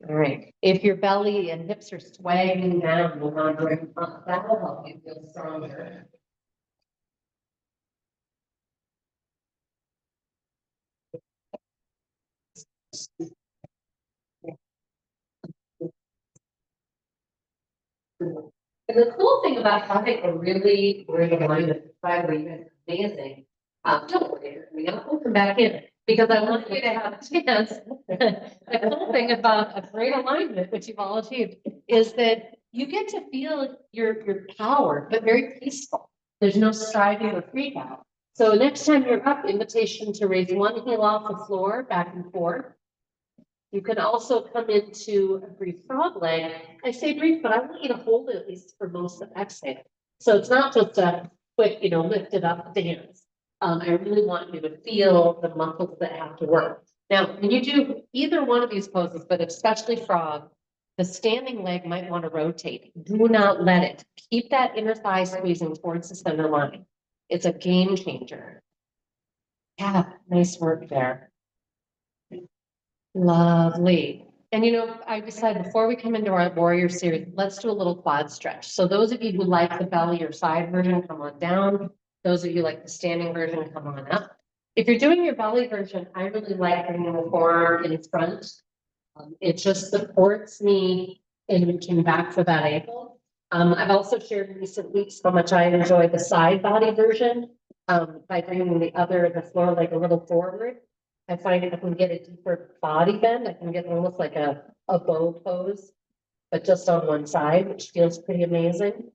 All right. If your belly and hips are swagging down, that will help you feel stronger. And the cool thing about having a really great alignment is amazing. Don't worry, we'll come back in because I want you to have a chance. The cool thing about a great alignment, which you've all achieved, is that you get to feel your power, but very peaceful. There's no striving or freak out. So next time you're up, invitation to raise one heel off the floor, back and forth. You can also come into a brief frog leg. I say brief, but I want you to hold it at least for most of the exhale. So it's not just a quick, lift it up dance. I really want you to feel the muscles that have to work. Now, when you do either one of these poses, but especially frog, the standing leg might want to rotate. Do not let it. Keep that inner thigh squeezing towards the center line. It's a game changer. Yeah, nice work there. Lovely. And I decided before we come into our warrior series, let's do a little quad stretch. So those of you who like the belly or side version, come on down. Those of you like the standing version, come on up. If you're doing your belly version, I really like bringing the forearm in front. It just supports me in reaching back for that ankle. I've also shared in recent weeks how much I enjoy the side body version by bringing the floor leg a little forward. I find if I can get a deeper body bend, I can get almost like a bow pose, but just on one side, which feels pretty amazing.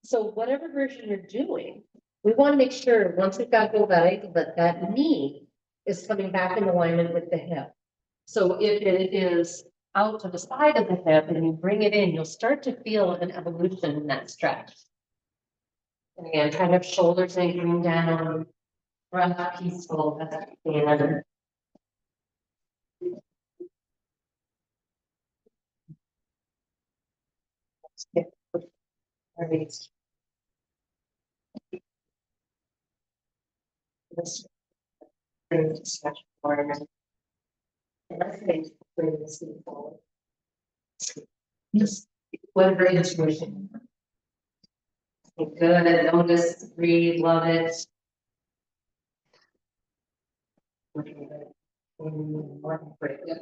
So whatever version you're doing, we want to make sure once we've got both that knee is coming back in alignment with the hip. So if it is out to the side of the hip and you bring it in, you'll start to feel an evolution in that stretch. And again, try to have shoulders anchoring down, breath peaceful, and just what a great intuition. Good, notice, breathe, love it.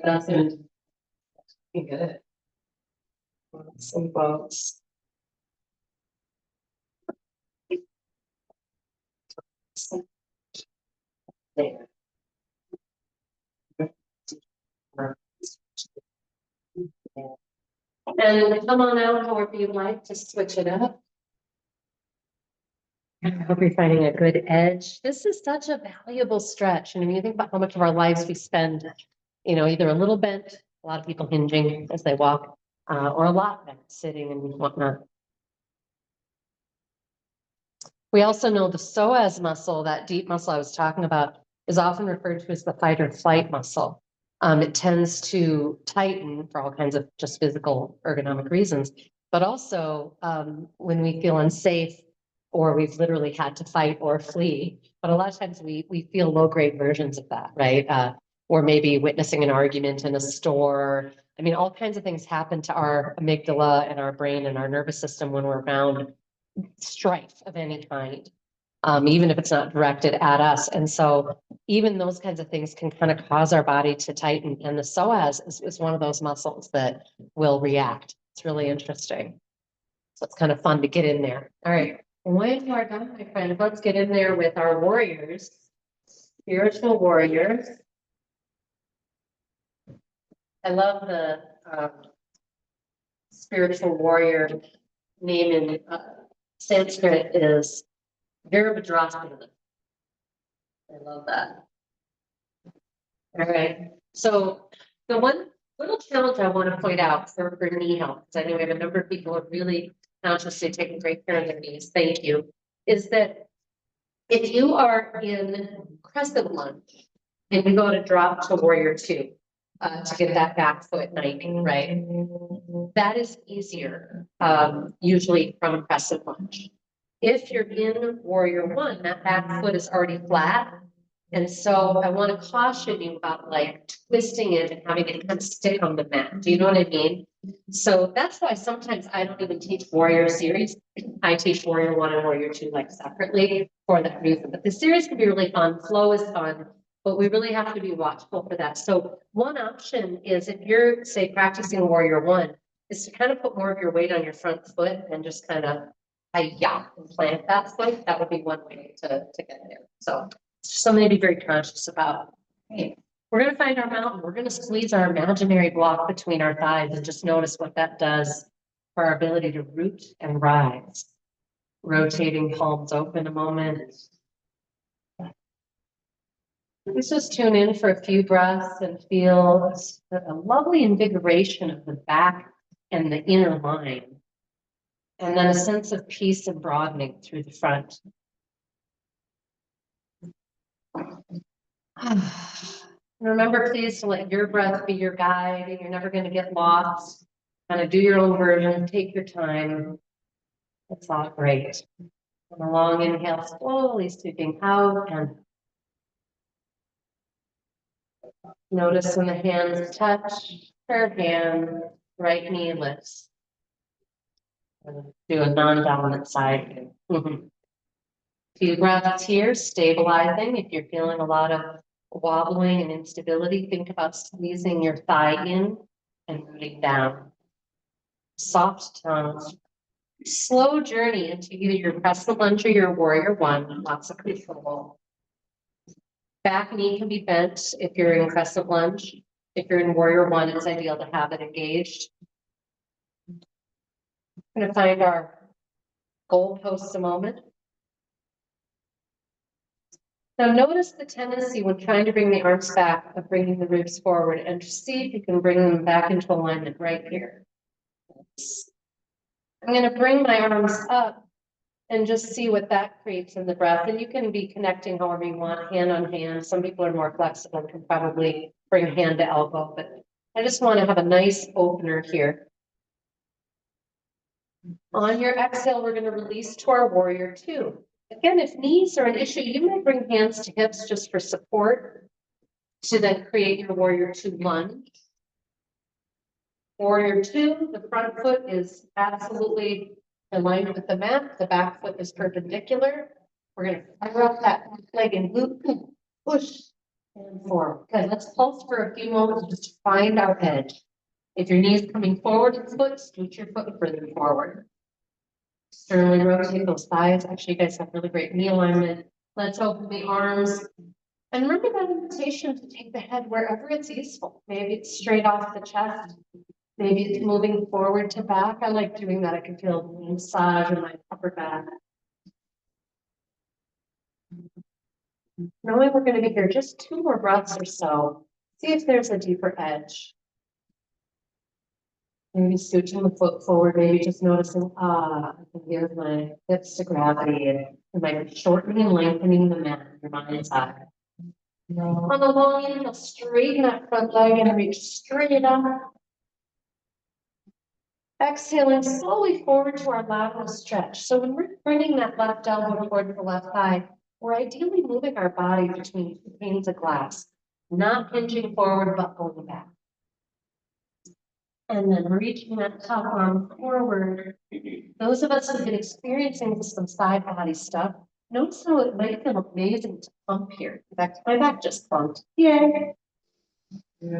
That's it. Good. Some folks. There. And come on out however you like, just switch it up. I hope you're finding a good edge. This is such a valuable stretch. And when you think about how much of our lives we spend, either a little bent, a lot of people hinging as they walk, or a lot bent, sitting and whatnot. We also know the psoas muscle, that deep muscle I was talking about, is often referred to as the fight or flight muscle. It tends to tighten for all kinds of just physical ergonomic reasons, but also when we feel unsafe or we've literally had to fight or flee. But a lot of times we feel low-grade versions of that, right? Or maybe witnessing an argument in a store. I mean, all kinds of things happen to our amygdala and our brain and our nervous system when we're around strife of any kind, even if it's not directed at us. And so even those kinds of things can kind of cause our body to tighten. And the psoas is one of those muscles that will react. It's really interesting. So it's kind of fun to get in there. All right. When you are done, my friend, let's get in there with our warriors, spiritual warriors. I love the spiritual warrior name in Sanskrit is Virabhadrasana. I love that. All right. So the one little challenge I want to point out for knee health, because I know we have a number of people who are really consciously taking great care of their knees. Thank you. Is that if you are in crescent lunge and you go to drop to warrior two to get that back foot 90, right? That is easier, usually from crescent lunge. If you're in warrior one, that back foot is already flat. And so I want to caution you about like twisting it and having it kind of stick on the mat. Do you know what I mean? So that's why sometimes I don't even teach warrior series. I teach warrior one and warrior two like separately for that reason. But the series can be really fun. Flow is fun, but we really have to be watchful for that. So one option is if you're, say, practicing warrior one, is to kind of put more of your weight on your front foot and just kind of and plant that foot. That would be one way to get there. So something to be very conscious about. Okay. We're going to find our mountain. We're going to squeeze our imaginary block between our thighs and just notice what that does for our ability to root and rise. Rotating palms open a moment. Let's just tune in for a few breaths and feel a lovely invigoration of the back and the inner line. And then a sense of peace and broadening through the front. Remember, please, to let your breath be your guide. You're never going to get lost. Kind of do your own version, take your time. It's all great. And a long inhale, slowly sweeping out, and notice when the hands touch, her hand, right knee lifts. And do a non-dominant side. Few breaths here, stabilizing. If you're feeling a lot of wobbling and instability, think about squeezing your thigh in and rooting down. Soft tones. Slow journey into either your crescent lunge or your warrior one, lots of control. Back knee can be bent if you're in crescent lunge. If you're in warrior one, it's ideal to have it engaged. We're going to find our goalposts a moment. Now notice the tendency when trying to bring the arms back of bringing the ribs forward, and see if you can bring them back into alignment right here. I'm going to bring my arms up and just see what that creates in the breath. And you can be connecting however you want, hand on hand. Some people are more flexible and can probably bring hand to elbow, but I just want to have a nice opener here. On your exhale, we're going to release to our warrior two. Again, if knees are an issue, you might bring hands to hips just for support to then create your warrior two lunge. Warrior two, the front foot is absolutely aligned with the mat. The back foot is perpendicular. We're going to fire up that leg and loop, push and forward. Okay, let's pulse for a few moments just to find our edge. If your knee is coming forward in foot, scoot your foot further forward. Externally rotate those thighs. Actually, you guys have really great knee alignment. Let's open the arms. And remember that invitation to take the head wherever it's useful. Maybe it's straight off the chest. Maybe it's moving forward to back. I like doing that. I can feel the massage in my upper back. Knowing we're going to be here just 2 more breaths or so. See if there's a deeper edge. Maybe scooching the foot forward, maybe just noticing, I can hear my hips to gravity, and like shortening and lengthening the mat in your mind's eye. On the long inhale, straighten that front leg and reach straight up. Exhaling slowly forward to our lateral stretch. So when we're bringing that left elbow toward the left thigh, we're ideally moving our body between 2 panes of glass, not hinging forward, but pulling back. And then reaching that top arm forward. Those of us who've been experiencing some side body stuff, notice how it might feel amazing to pump here. In fact, my back just pumped. Yay. If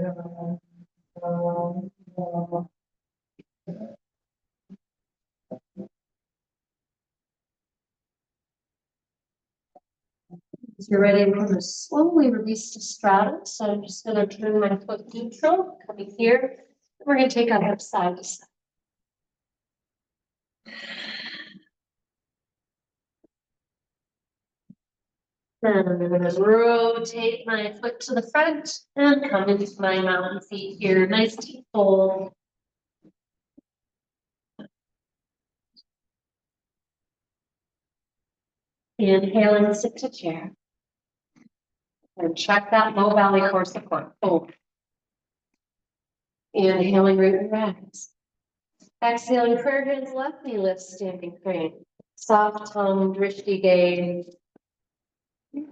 you're ready, I'm going to slowly release to straddle. So I'm just going to turn my foot neutral, coming here. We're going to take our hips side to side. Then I'm going to rotate my foot to the front and come into my mountain feet here. Nice deep fold. Inhaling, sit to chair. And check that low belly core support. Boom. Inhaling, root and rise. Exhaling, prayer hands, left knee lifts, standing crane. Soft tongue, drishti gaze.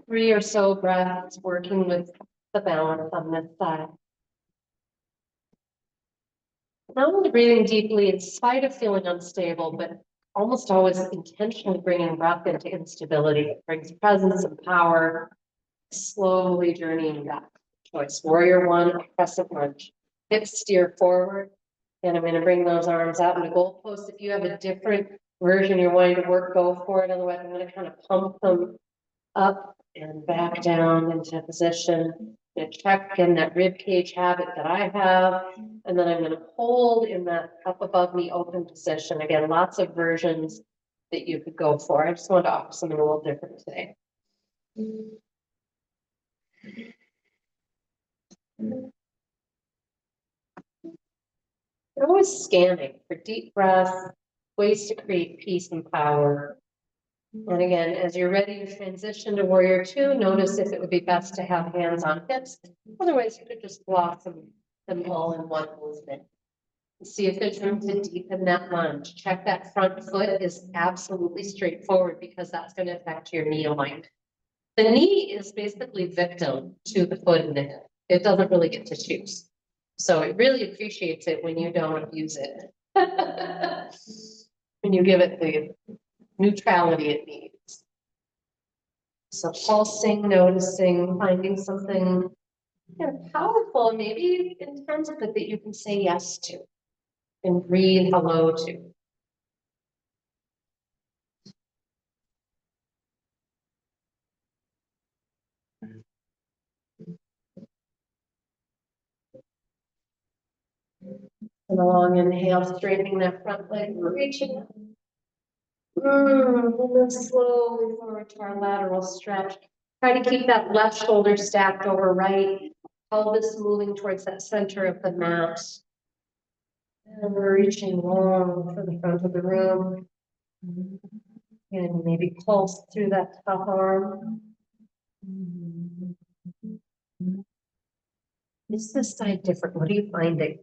3 or so breaths working with the balance on this side. Not only breathing deeply in spite of feeling unstable, but almost always intentionally bringing breath into instability. It brings presence and power, slowly journeying back. Choice. Warrior one, crescent lunge. Hips steer forward. And I'm going to bring those arms out in a goalpost. If you have a different version you're wanting to work, go for it. Otherwise, I'm going to kind of pump them up and back down into position. And check in that rib cage habit that I have. And then I'm going to hold in that up above me open position. Again, lots of versions that you could go for. I just wanted to offer something a little different today. You're always scanning for deep breath, ways to create peace and power. And again, as you're ready to transition to warrior two, notice if it would be best to have hands on hips. Otherwise, you could just blossom them all in one movement. See if there's room to deepen that lunge. Check that front foot is absolutely straightforward because that's going to affect your knee alignment. The knee is basically victim to the foot and the hip. It doesn't really get to choose. So it really appreciates it when you don't abuse it. When you give it the neutrality it needs. So pulsing, noticing, finding something powerful, maybe in terms of it that you can say yes to and breathe hello to. And a long inhale, straightening that front leg, reaching up. And then slowly forward to our lateral stretch. Try to keep that left shoulder stacked over right. Pelvis moving towards that center of the mat. And we're reaching long for the front of the room. And maybe pulse through that top arm. Is this side different? What are you finding?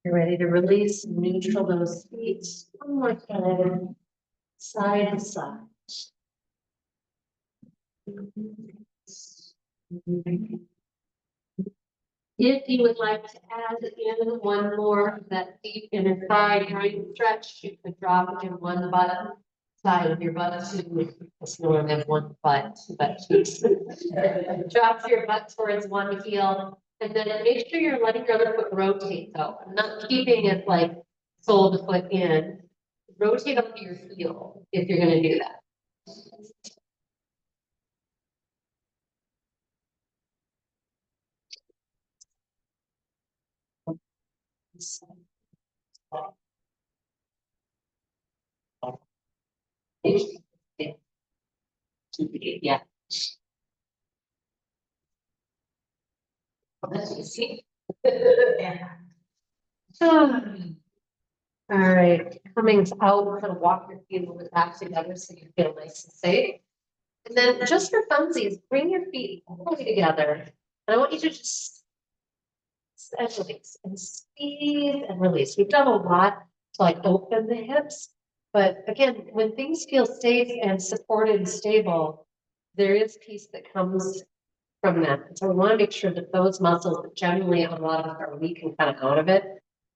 You're ready to release, neutral those feet. One more time, side to side. If you would like to add in one more of that deep inner thigh joint stretch, you could drop it in one butt side of your butt. It's normally have one butt, but drop your butt towards one heel. And then make sure you're letting your other foot rotate though. I'm not keeping it like sole the foot in. Rotate up to your heel if you're going to do that. Yeah. All right, coming out, we're gonna walk your feet a little bit back together so you feel nice and safe. And then just for funsies, bring your feet all the way together. And I want you to just and release and squeeze and release. We've done a lot to like open the hips. But again, when things feel safe and supported and stable, there is peace that comes from that. So we want to make sure that those muscles that generally a lot of us are weak and kind of out of it,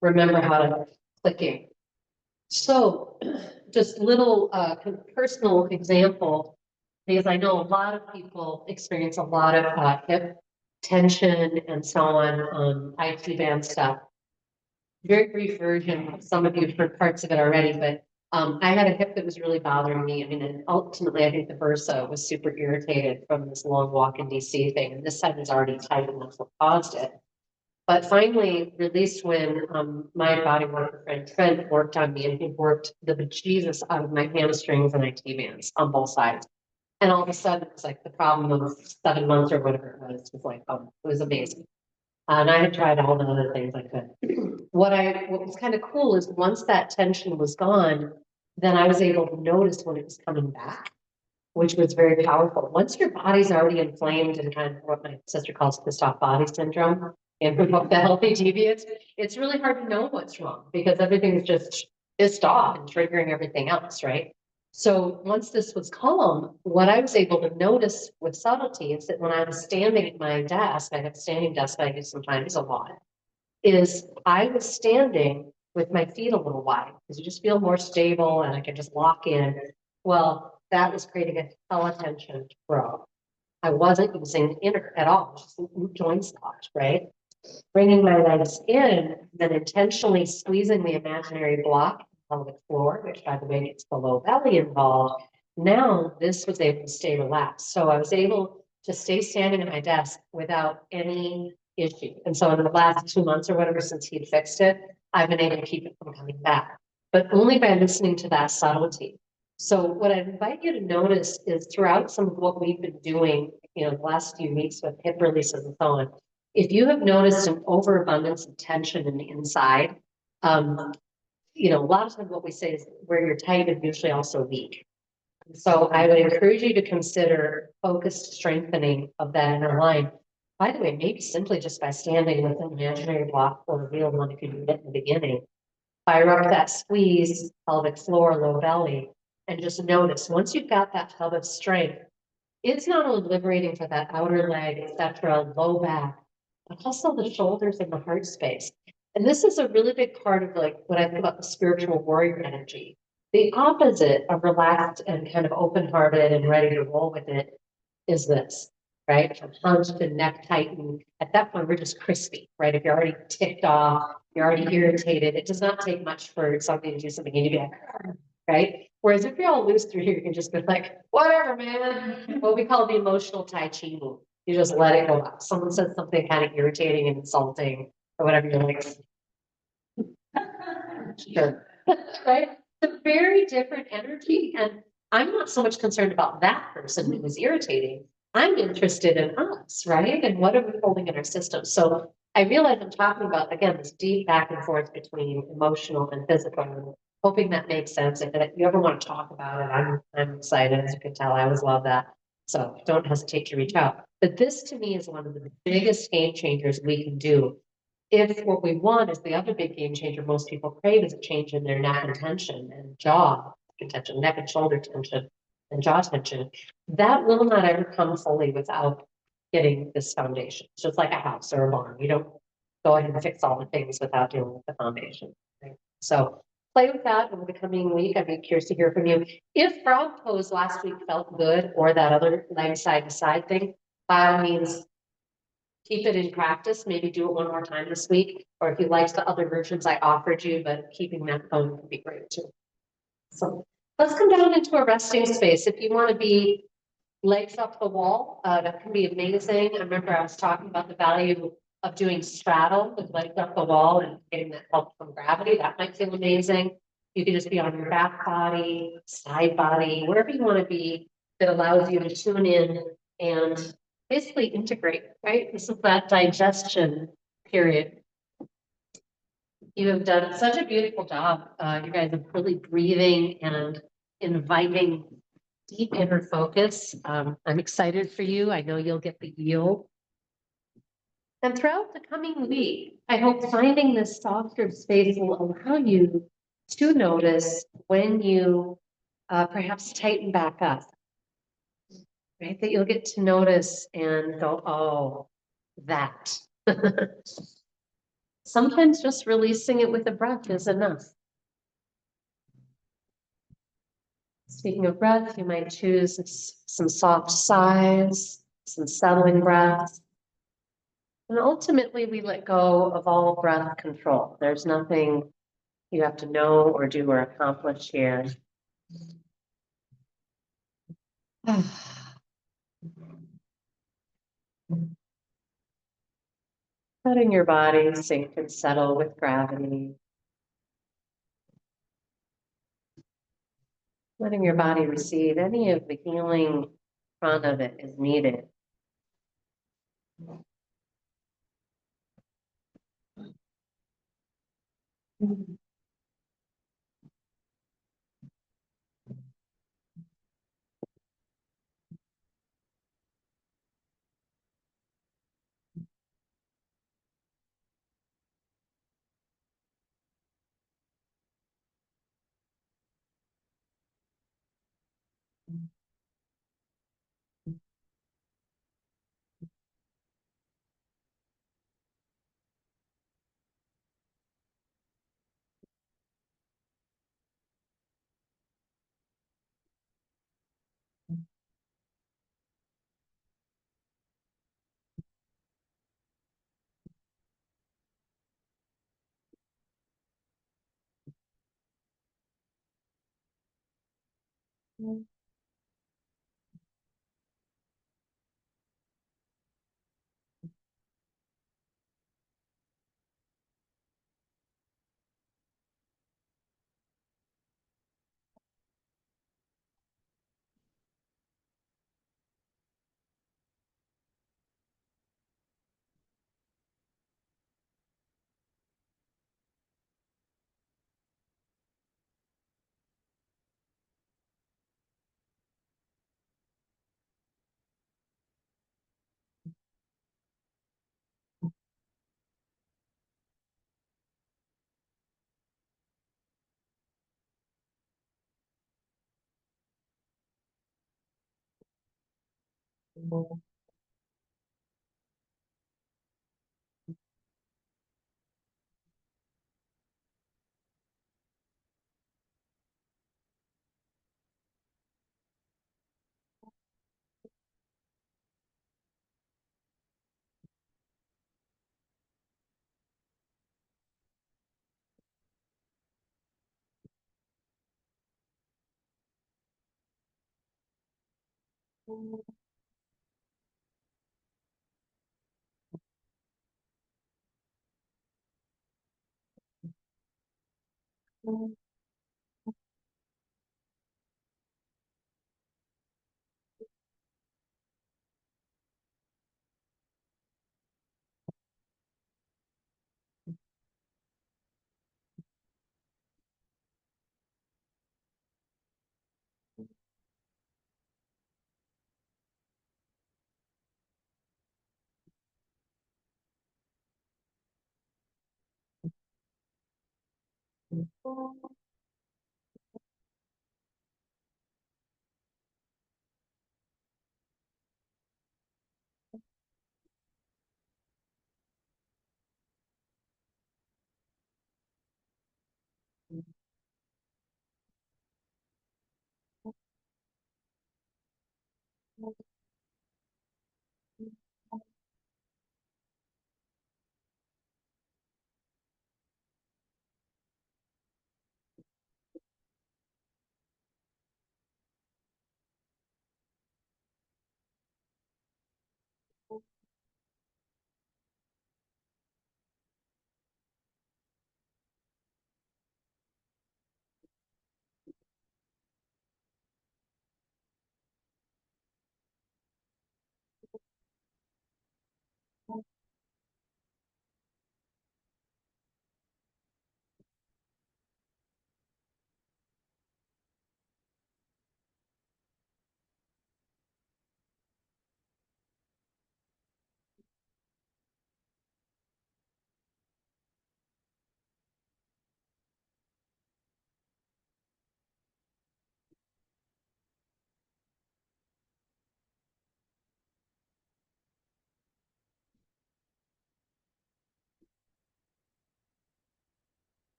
remember how to click in. So just little personal example, because I know a lot of people experience a lot of hip tension and so on IT band stuff. Very brief version, some of you have heard parts of it already, but I had a hip that was really bothering me. I mean, and ultimately I think the bursa was super irritated from this long walk in DC thing, and this side was already tight and that's what caused it. But finally released when my body worker friend Trent worked on me, and he worked the bejesus out of my hamstrings and IT bands on both sides. And all of a sudden, it's like the problem of 7 months or whatever it was like, oh, it was amazing. And I had tried all the other things I could. What was kind of cool is once that tension was gone, then I was able to notice when it was coming back, which was very powerful. Once your body's already inflamed and kind of what my sister calls pissed off body syndrome, and the healthy deviates, it's really hard to know what's wrong because everything's just pissed off and triggering everything else, right? So once this was calm, what I was able to notice with subtlety is that when I was standing at my desk, I have a standing desk that I do sometimes a lot, is I was standing with my feet a little wide because you just feel more stable and I can just lock in. Well, that was creating a hell of tension to grow. I wasn't using inner at all, just joint spot, right? Bringing my legs in, then intentionally squeezing the imaginary block on the floor, which by the way gets the low belly involved. Now this was able to stay relaxed. So I was able to stay standing at my desk without any issue. And so in the last 2 months or whatever, since he'd fixed it, I've been able to keep it from coming back. but only by listening to that subtlety. So what I invite you to notice is throughout some of what we've been doing, the last few weeks with hip releases and so on, if you have noticed an overabundance of tension in the inside, a lot of times what we say is where you're tight is usually also weak. So I would encourage you to consider focused strengthening of that inner line. By the way, maybe simply just by standing with an imaginary block or a real one if you do it in the beginning. Fire up that squeeze, pelvic floor, low belly, and just notice once you've got that hub of strength, it's not only liberating for that outer leg, etc., low back, but also the shoulders and the heart space. And this is a really big part of like what I think about the spiritual warrior energy. The opposite of relaxed and kind of open-hearted and ready to roll with it is this, right? From hunched and neck tightened. At that point, we're just crispy, right? If you're already ticked off, you're already irritated. It does not take much for something to do something and you be like, right? Whereas if you're all loose through here, you can just be like, whatever, man. What we call the emotional Tai Chi move. You just let it go out. Someone says something kind of irritating and insulting or whatever, you're like, sure, right? It's a very different energy. And I'm not so much concerned about that person who was irritating. I'm interested in us, right? And what are we holding in our system? So I realize I'm talking about, again, this deep back and forth between emotional and physical. And hoping that makes sense. If you ever want to talk about it, I'm excited. As you can tell, I always love that. So don't hesitate to reach out. But this to me is one of the biggest game changers we can do if what we want is the other big game changer most people crave is a change in their neck and tension and jaw tension, neck and shoulder tension and jaw tension, that will not ever come fully without getting this foundation. It's just like a house or a barn. You don't go ahead and fix all the things without dealing with the foundation. Right? So play with that over the coming week. I'd be curious to hear from you. If frog pose last week felt good or that other leg side to side thing, by all means, keep it in practice, maybe do it one more time this week, or if you like the other versions I offered you, but keeping that phone would be great too. So let's come down into a resting space. If you want to be legs up the wall, that can be amazing. I remember I was talking about the value of doing straddle with legs up the wall and getting that help from gravity. That might feel amazing. You can just be on your back body, side body, wherever you want to be that allows you to tune in and basically integrate, right? This is that digestion period. You have done such a beautiful job. You guys are really breathing and inviting deep inner focus. I'm excited for you. I know you'll get the yield. And throughout the coming week, I hope finding this softer space will allow you to notice when you perhaps tighten back up. Right, that you'll get to notice and go, oh, that. Sometimes just releasing it with a breath is enough. Speaking of breath, you might choose some soft sighs, some settling breaths. And ultimately, we let go of all breath control. There's nothing you have to know or do or accomplish here. Letting your body sink and settle with gravity. Letting your body receive any of the healing front of it is needed.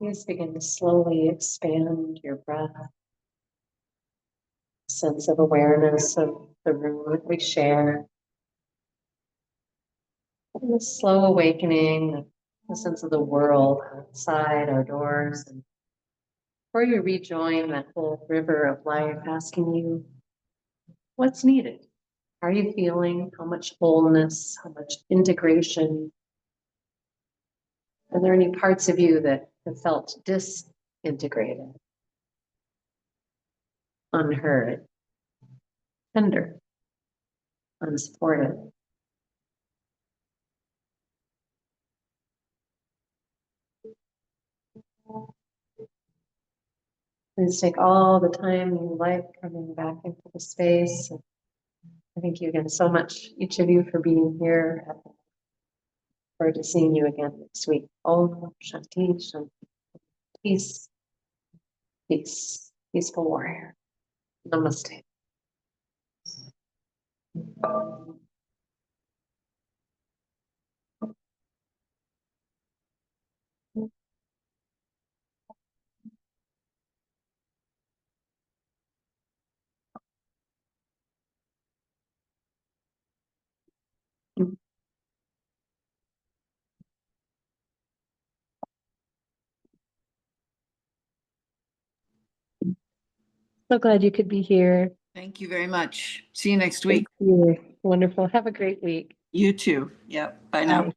Just begin to slowly expand your breath, sense of awareness of the room that we share, and the slow awakening, the sense of the world outside our doors. And before you rejoin that whole river of life, asking you what's needed. How are you feeling? How much wholeness? How much integration? Are there any parts of you that have felt disintegrated, unheard, tender, unsupported? Please take all the time you like coming back into the space. Thank you again so much, each of you, for being here. I look forward to seeing you again next week. Om Shanti Shanti. Peace, peace, peaceful warrior. Namaste. So glad you could be here. Thank you very much. See you next week. Thank you. Wonderful. Have a great week. You too. Yep. Bye now. Bye.